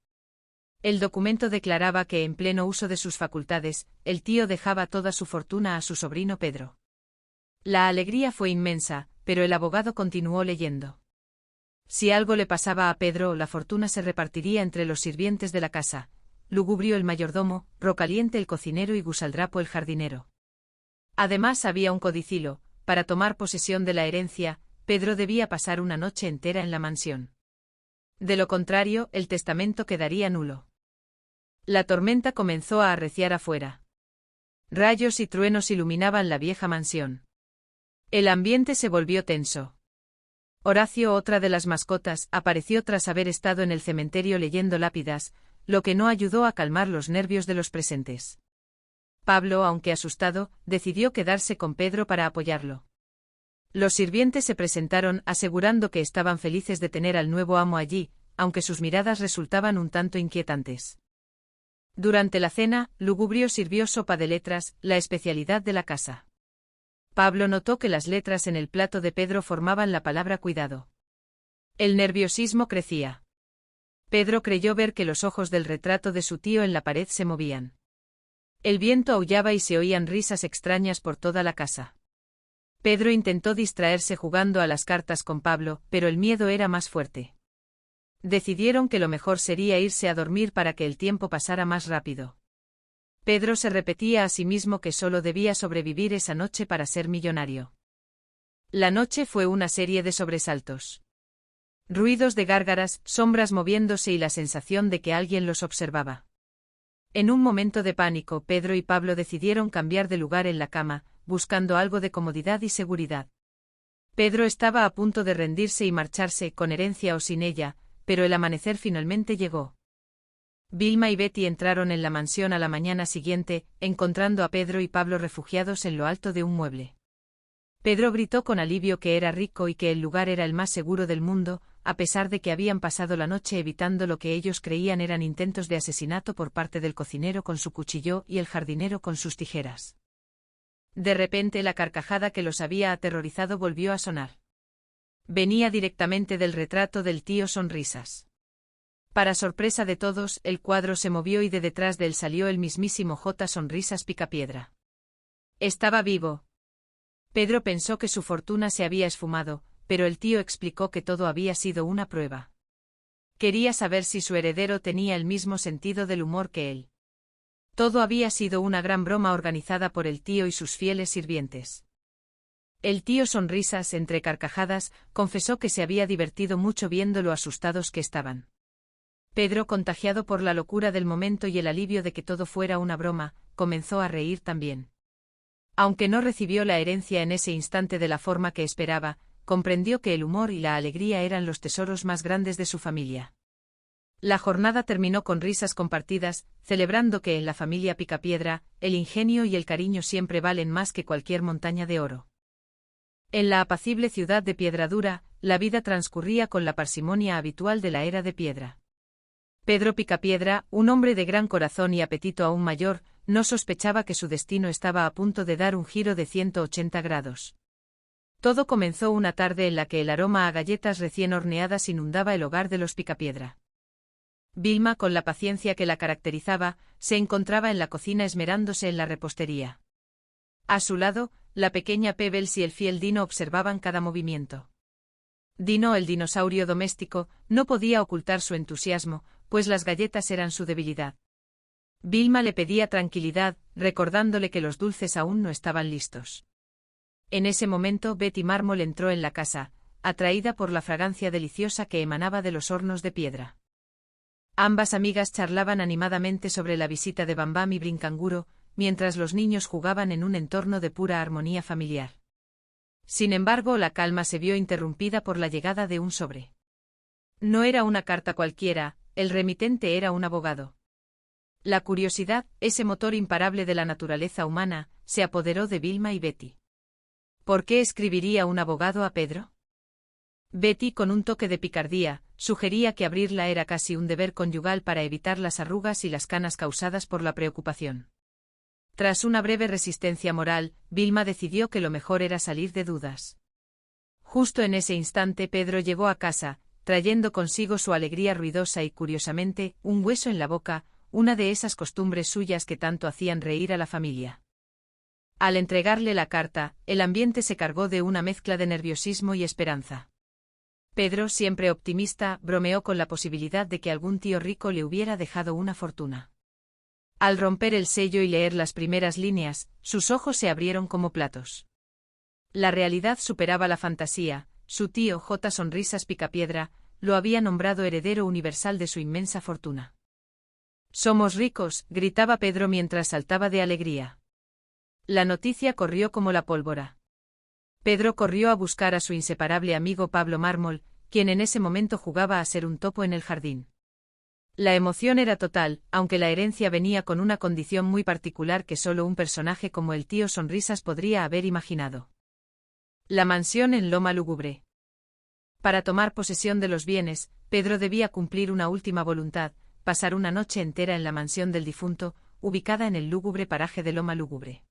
El documento declaraba que en pleno uso de sus facultades, el tío dejaba toda su fortuna a su sobrino Pedro. La alegría fue inmensa, pero el abogado continuó leyendo. Si algo le pasaba a Pedro, la fortuna se repartiría entre los sirvientes de la casa: Lugubrio el mayordomo, Rocaliente el cocinero y Gusaldrapo el jardinero. Además había un codicilo: para tomar posesión de la herencia, Pedro debía pasar una noche entera en la mansión. De lo contrario, el testamento quedaría nulo. La tormenta comenzó a arreciar afuera. Rayos y truenos iluminaban la vieja mansión. El ambiente se volvió tenso. Horacio, otra de las mascotas, apareció tras haber estado en el cementerio leyendo lápidas, lo que no ayudó a calmar los nervios de los presentes. Pablo, aunque asustado, decidió quedarse con Pedro para apoyarlo. Los sirvientes se presentaron asegurando que estaban felices de tener al nuevo amo allí, aunque sus miradas resultaban un tanto inquietantes. Durante la cena, Lugubrio sirvió sopa de letras, la especialidad de la casa. Pablo notó que las letras en el plato de Pedro formaban la palabra cuidado. El nerviosismo crecía. Pedro creyó ver que los ojos del retrato de su tío en la pared se movían. El viento aullaba y se oían risas extrañas por toda la casa. Pedro intentó distraerse jugando a las cartas con Pablo, pero el miedo era más fuerte. Decidieron que lo mejor sería irse a dormir para que el tiempo pasara más rápido. Pedro se repetía a sí mismo que solo debía sobrevivir esa noche para ser millonario. La noche fue una serie de sobresaltos. Ruidos de gárgaras, sombras moviéndose y la sensación de que alguien los observaba. En un momento de pánico, Pedro y Pablo decidieron cambiar de lugar en la cama, buscando algo de comodidad y seguridad. Pedro estaba a punto de rendirse y marcharse, con herencia o sin ella, pero el amanecer finalmente llegó. Vilma y Betty entraron en la mansión a la mañana siguiente, encontrando a Pedro y Pablo refugiados en lo alto de un mueble. Pedro gritó con alivio que era rico y que el lugar era el más seguro del mundo, a pesar de que habían pasado la noche evitando lo que ellos creían eran intentos de asesinato por parte del cocinero con su cuchillo y el jardinero con sus tijeras. De repente la carcajada que los había aterrorizado volvió a sonar. Venía directamente del retrato del tío Sonrisas. Para sorpresa de todos, el cuadro se movió y de detrás de él salió el mismísimo J. Sonrisas Picapiedra. Estaba vivo. Pedro pensó que su fortuna se había esfumado, pero el tío explicó que todo había sido una prueba. Quería saber si su heredero tenía el mismo sentido del humor que él. Todo había sido una gran broma organizada por el tío y sus fieles sirvientes. El tío Sonrisas, entre carcajadas, confesó que se había divertido mucho viendo lo asustados que estaban. Pedro, contagiado por la locura del momento y el alivio de que todo fuera una broma, comenzó a reír también. Aunque no recibió la herencia en ese instante de la forma que esperaba, comprendió que el humor y la alegría eran los tesoros más grandes de su familia. La jornada terminó con risas compartidas, celebrando que en la familia Picapiedra, el ingenio y el cariño siempre valen más que cualquier montaña de oro. En la apacible ciudad de Piedradura, la vida transcurría con la parsimonia habitual de la era de piedra. Pedro Picapiedra, un hombre de gran corazón y apetito aún mayor, no sospechaba que su destino estaba a punto de dar un giro de 180 grados. Todo comenzó una tarde en la que el aroma a galletas recién horneadas inundaba el hogar de los Picapiedra. Vilma, con la paciencia que la caracterizaba, se encontraba en la cocina esmerándose en la repostería. A su lado, la pequeña Pebbles y el fiel Dino observaban cada movimiento. Dino, el dinosaurio doméstico, no podía ocultar su entusiasmo, pues las galletas eran su debilidad. Vilma le pedía tranquilidad, recordándole que los dulces aún no estaban listos. En ese momento Betty Mármol entró en la casa, atraída por la fragancia deliciosa que emanaba de los hornos de piedra. Ambas amigas charlaban animadamente sobre la visita de Bambam y Brincanguro, mientras los niños jugaban en un entorno de pura armonía familiar. Sin embargo, la calma se vio interrumpida por la llegada de un sobre. No era una carta cualquiera, el remitente era un abogado. La curiosidad, ese motor imparable de la naturaleza humana, se apoderó de Vilma y Betty. ¿Por qué escribiría un abogado a Pedro? Betty, con un toque de picardía, sugería que abrirla era casi un deber conyugal para evitar las arrugas y las canas causadas por la preocupación. Tras una breve resistencia moral, Vilma decidió que lo mejor era salir de dudas. Justo en ese instante Pedro llegó a casa, trayendo consigo su alegría ruidosa y, curiosamente, un hueso en la boca, una de esas costumbres suyas que tanto hacían reír a la familia. Al entregarle la carta, el ambiente se cargó de una mezcla de nerviosismo y esperanza. Pedro, siempre optimista, bromeó con la posibilidad de que algún tío rico le hubiera dejado una fortuna. Al romper el sello y leer las primeras líneas, sus ojos se abrieron como platos. La realidad superaba la fantasía. Su tío J. Sonrisas Picapiedra lo había nombrado heredero universal de su inmensa fortuna. «Somos ricos», gritaba Pedro mientras saltaba de alegría. La noticia corrió como la pólvora. Pedro corrió a buscar a su inseparable amigo Pablo Mármol, quien en ese momento jugaba a ser un topo en el jardín. La emoción era total, aunque la herencia venía con una condición muy particular que solo un personaje como el tío Sonrisas podría haber imaginado. La mansión en Loma Lúgubre. Para tomar posesión de los bienes, Pedro debía cumplir una última voluntad: pasar una noche entera en la mansión del difunto, ubicada en el lúgubre paraje de Loma Lúgubre.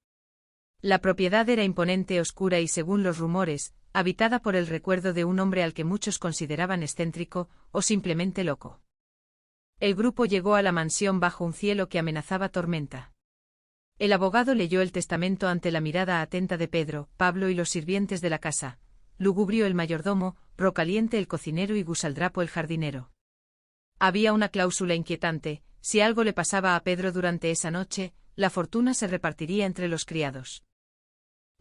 La propiedad era imponente, oscura y, según los rumores, habitada por el recuerdo de un hombre al que muchos consideraban excéntrico, o simplemente loco. El grupo llegó a la mansión bajo un cielo que amenazaba tormenta. El abogado leyó el testamento ante la mirada atenta de Pedro, Pablo y los sirvientes de la casa: Lugubrio el mayordomo, Rocaliente el cocinero y Gusaldrapo el jardinero. Había una cláusula inquietante: si algo le pasaba a Pedro durante esa noche, la fortuna se repartiría entre los criados.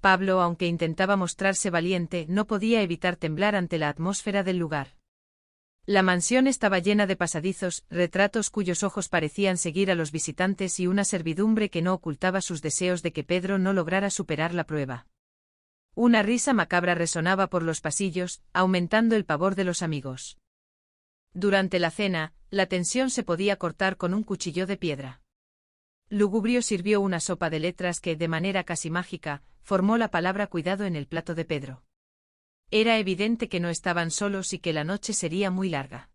Pablo, aunque intentaba mostrarse valiente, no podía evitar temblar ante la atmósfera del lugar. La mansión estaba llena de pasadizos, retratos cuyos ojos parecían seguir a los visitantes y una servidumbre que no ocultaba sus deseos de que Pedro no lograra superar la prueba. Una risa macabra resonaba por los pasillos, aumentando el pavor de los amigos. Durante la cena, la tensión se podía cortar con un cuchillo de piedra. Lugubrio sirvió una sopa de letras que, de manera casi mágica, formó la palabra cuidado en el plato de Pedro. Era evidente que no estaban solos y que la noche sería muy larga.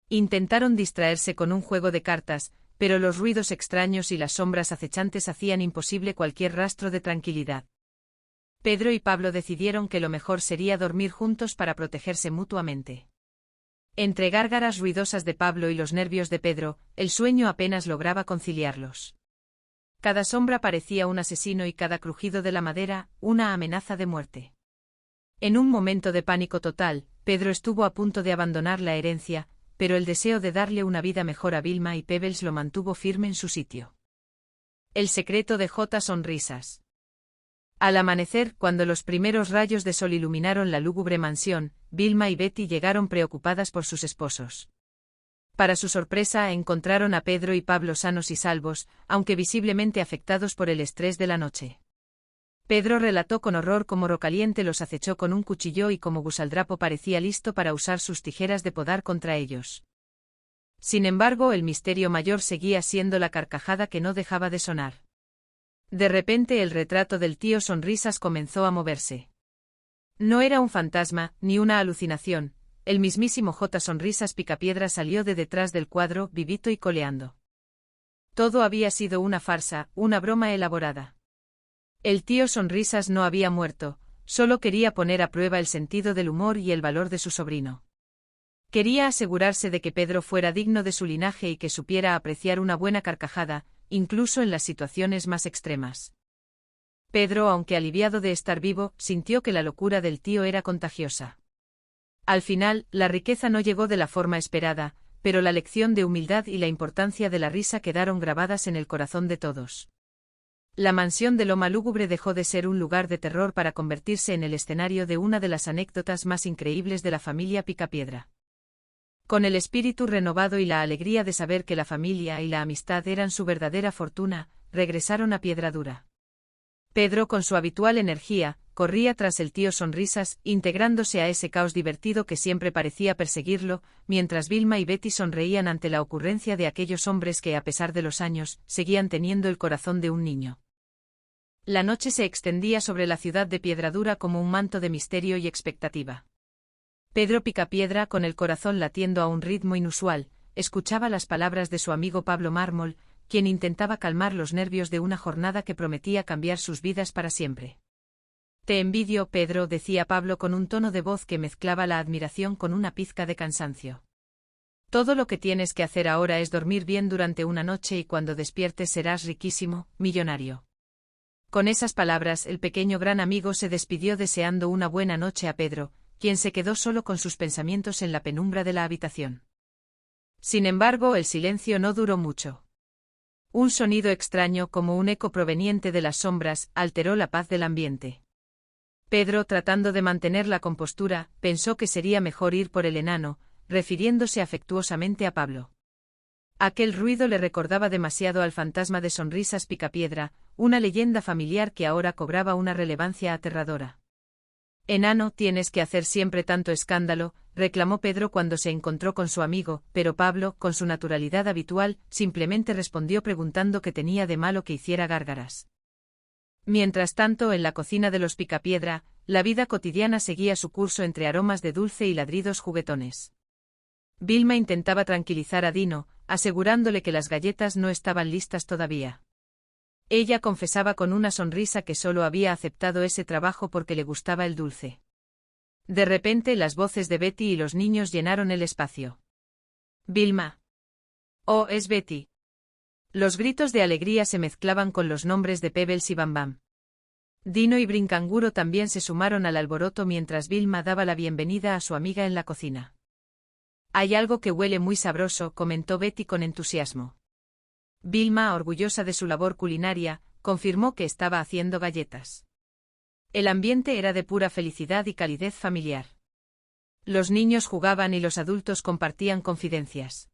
Intentaron distraerse con un juego de cartas, pero los ruidos extraños y las sombras acechantes hacían imposible cualquier rastro de tranquilidad. Pedro y Pablo decidieron que lo mejor sería dormir juntos para protegerse mutuamente. Entre gárgaras ruidosas de Pablo y los nervios de Pedro, el sueño apenas lograba conciliarlos. Cada sombra parecía un asesino y cada crujido de la madera, una amenaza de muerte. En un momento de pánico total, Pedro estuvo a punto de abandonar la herencia, pero el deseo de darle una vida mejor a Vilma y Pebbles lo mantuvo firme en su sitio. El secreto de J. Sonrisas. Al amanecer, cuando los primeros rayos de sol iluminaron la lúgubre mansión, Vilma y Betty llegaron preocupadas por sus esposos. Para su sorpresa, encontraron a Pedro y Pablo sanos y salvos, aunque visiblemente afectados por el estrés de la noche. Pedro relató con horror cómo Rocaliente los acechó con un cuchillo y cómo Gusaldrapo parecía listo para usar sus tijeras de podar contra ellos. Sin embargo, el misterio mayor seguía siendo la carcajada que no dejaba de sonar. De repente el retrato del tío Sonrisas comenzó a moverse. No era un fantasma, ni una alucinación. El mismísimo J. Sonrisas Picapiedra salió de detrás del cuadro, vivito y coleando. Todo había sido una farsa, una broma elaborada. El tío Sonrisas no había muerto, solo quería poner a prueba el sentido del humor y el valor de su sobrino. Quería asegurarse de que Pedro fuera digno de su linaje y que supiera apreciar una buena carcajada, incluso en las situaciones más extremas. Pedro, aunque aliviado de estar vivo, sintió que la locura del tío era contagiosa. Al final, la riqueza no llegó de la forma esperada, pero la lección de humildad y la importancia de la risa quedaron grabadas en el corazón de todos. La mansión de Loma Lúgubre dejó de ser un lugar de terror para convertirse en el escenario de una de las anécdotas más increíbles de la familia Picapiedra. Con el espíritu renovado y la alegría de saber que la familia y la amistad eran su verdadera fortuna, regresaron a Piedradura. Pedro, con su habitual energía, corría tras el tío Sonrisas, integrándose a ese caos divertido que siempre parecía perseguirlo, mientras Vilma y Betty sonreían ante la ocurrencia de aquellos hombres que, a pesar de los años, seguían teniendo el corazón de un niño. La noche se extendía sobre la ciudad de Piedradura como un manto de misterio y expectativa. Pedro Picapiedra, con el corazón latiendo a un ritmo inusual, escuchaba las palabras de su amigo Pablo Mármol, quien intentaba calmar los nervios de una jornada que prometía cambiar sus vidas para siempre. «Te envidio, Pedro», decía Pablo con un tono de voz que mezclaba la admiración con una pizca de cansancio. «Todo lo que tienes que hacer ahora es dormir bien durante una noche y cuando despiertes serás riquísimo, millonario». Con esas palabras el pequeño gran amigo se despidió deseando una buena noche a Pedro, quien se quedó solo con sus pensamientos en la penumbra de la habitación. Sin embargo, el silencio no duró mucho. Un sonido extraño, como un eco proveniente de las sombras, alteró la paz del ambiente. Pedro, tratando de mantener la compostura, pensó que sería mejor ir por el enano, refiriéndose afectuosamente a Pablo. Aquel ruido le recordaba demasiado al fantasma de Sonrisas Picapiedra, una leyenda familiar que ahora cobraba una relevancia aterradora. «Enano, tienes que hacer siempre tanto escándalo», reclamó Pedro cuando se encontró con su amigo, pero Pablo, con su naturalidad habitual, simplemente respondió preguntando qué tenía de malo que hiciera gárgaras. Mientras tanto, en la cocina de los Picapiedra, la vida cotidiana seguía su curso entre aromas de dulce y ladridos juguetones. Vilma intentaba tranquilizar a Dino, asegurándole que las galletas no estaban listas todavía. Ella confesaba con una sonrisa que solo había aceptado ese trabajo porque le gustaba el dulce. De repente las voces de Betty y los niños llenaron el espacio. «Vilma. Oh, es Betty». Los gritos de alegría se mezclaban con los nombres de Pebbles y Bam Bam. Dino y Brincanguro también se sumaron al alboroto mientras Vilma daba la bienvenida a su amiga en la cocina. «Hay algo que huele muy sabroso», comentó Betty con entusiasmo. Vilma, orgullosa de su labor culinaria, confirmó que estaba haciendo galletas. El ambiente era de pura felicidad y calidez familiar. Los niños jugaban y los adultos compartían confidencias.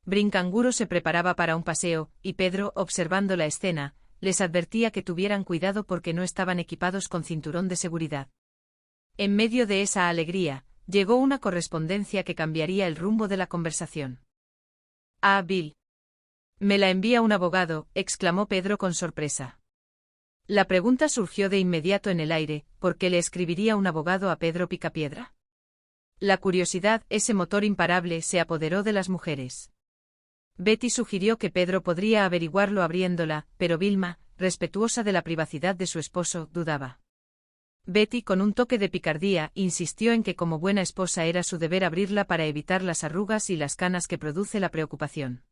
Brincanguro se preparaba para un paseo, y Pedro, observando la escena, les advertía que tuvieran cuidado porque no estaban equipados con cinturón de seguridad. En medio de esa alegría, llegó una correspondencia que cambiaría el rumbo de la conversación. «Ah, Bill. Me la envía un abogado», exclamó Pedro con sorpresa. La pregunta surgió de inmediato en el aire: ¿por qué le escribiría un abogado a Pedro Picapiedra? La curiosidad, ese motor imparable, se apoderó de las mujeres. Betty sugirió que Pedro podría averiguarlo abriéndola, pero Vilma, respetuosa de la privacidad de su esposo, dudaba. Betty, con un toque de picardía, insistió en que como buena esposa era su deber abrirla para evitar las arrugas y las canas que produce la preocupación.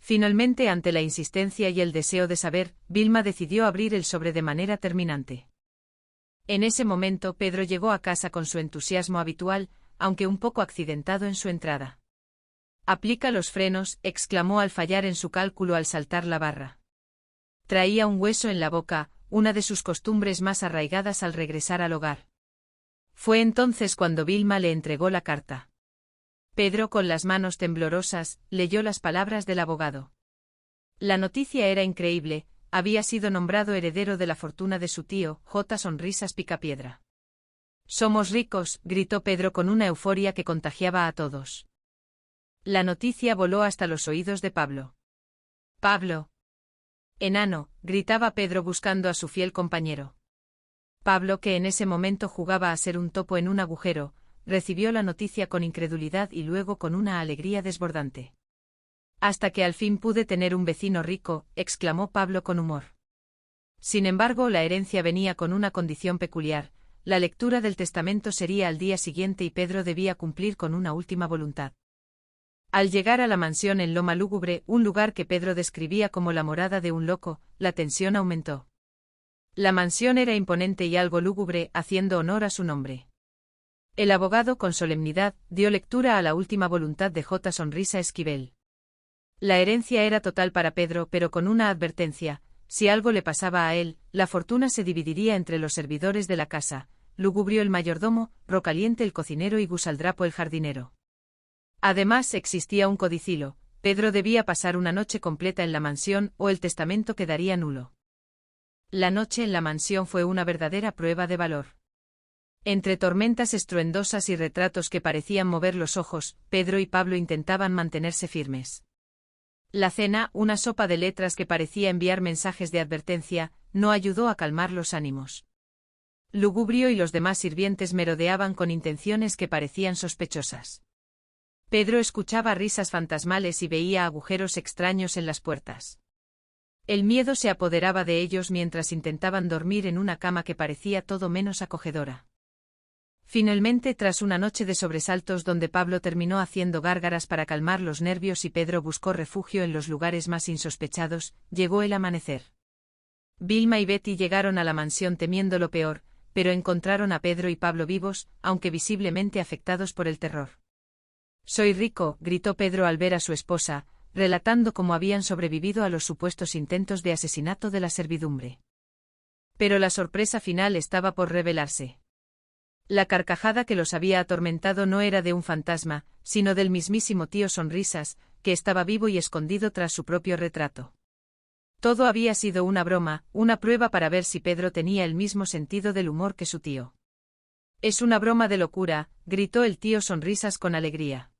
Finalmente, ante la insistencia y el deseo de saber, Vilma decidió abrir el sobre de manera terminante. En ese momento Pedro llegó a casa con su entusiasmo habitual, aunque un poco accidentado en su entrada. «Aplica los frenos», exclamó al fallar en su cálculo al saltar la barra. Traía un hueso en la boca, una de sus costumbres más arraigadas al regresar al hogar. Fue entonces cuando Vilma le entregó la carta. Pedro, con las manos temblorosas, leyó las palabras del abogado. La noticia era increíble: había sido nombrado heredero de la fortuna de su tío, J. Sonrisas Picapiedra. «Somos ricos», gritó Pedro con una euforia que contagiaba a todos. La noticia voló hasta los oídos de Pablo. «Pablo. Enano», gritaba Pedro buscando a su fiel compañero. Pablo, que en ese momento jugaba a ser un topo en un agujero, recibió la noticia con incredulidad y luego con una alegría desbordante. «Hasta que al fin pude tener un vecino rico», exclamó Pablo con humor. Sin embargo, la herencia venía con una condición peculiar: la lectura del testamento sería al día siguiente y Pedro debía cumplir con una última voluntad. Al llegar a la mansión en Loma Lúgubre, un lugar que Pedro describía como la morada de un loco, la tensión aumentó. La mansión era imponente y algo lúgubre, haciendo honor a su nombre. El abogado, con solemnidad, dio lectura a la última voluntad de J. Sonrisa Esquivel. La herencia era total para Pedro, pero con una advertencia: si algo le pasaba a él, la fortuna se dividiría entre los servidores de la casa, Lugubrio el mayordomo, Rocaliente el cocinero y Gusaldrapo el jardinero. Además, existía un codicilo: Pedro debía pasar una noche completa en la mansión o el testamento quedaría nulo. La noche en la mansión fue una verdadera prueba de valor. Entre tormentas estruendosas y retratos que parecían mover los ojos, Pedro y Pablo intentaban mantenerse firmes. La cena, una sopa de letras que parecía enviar mensajes de advertencia, no ayudó a calmar los ánimos. Lugubrio y los demás sirvientes merodeaban con intenciones que parecían sospechosas. Pedro escuchaba risas fantasmales y veía agujeros extraños en las puertas. El miedo se apoderaba de ellos mientras intentaban dormir en una cama que parecía todo menos acogedora. Finalmente, tras una noche de sobresaltos donde Pablo terminó haciendo gárgaras para calmar los nervios y Pedro buscó refugio en los lugares más insospechados, llegó el amanecer. Vilma y Betty llegaron a la mansión temiendo lo peor, pero encontraron a Pedro y Pablo vivos, aunque visiblemente afectados por el terror. «Soy rico», gritó Pedro al ver a su esposa, relatando cómo habían sobrevivido a los supuestos intentos de asesinato de la servidumbre. Pero la sorpresa final estaba por revelarse. La carcajada que los había atormentado no era de un fantasma, sino del mismísimo tío Sonrisas, que estaba vivo y escondido tras su propio retrato. Todo había sido una broma, una prueba para ver si Pedro tenía el mismo sentido del humor que su tío. «Es una broma de locura», gritó el tío Sonrisas con alegría.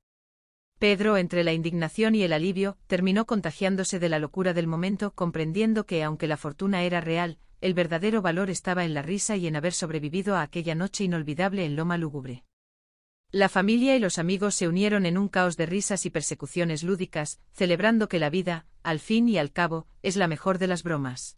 Pedro, entre la indignación y el alivio, terminó contagiándose de la locura del momento, comprendiendo que, aunque la fortuna era real, el verdadero valor estaba en la risa y en haber sobrevivido a aquella noche inolvidable en Loma Lúgubre. La familia y los amigos se unieron en un caos de risas y persecuciones lúdicas, celebrando que la vida, al fin y al cabo, es la mejor de las bromas.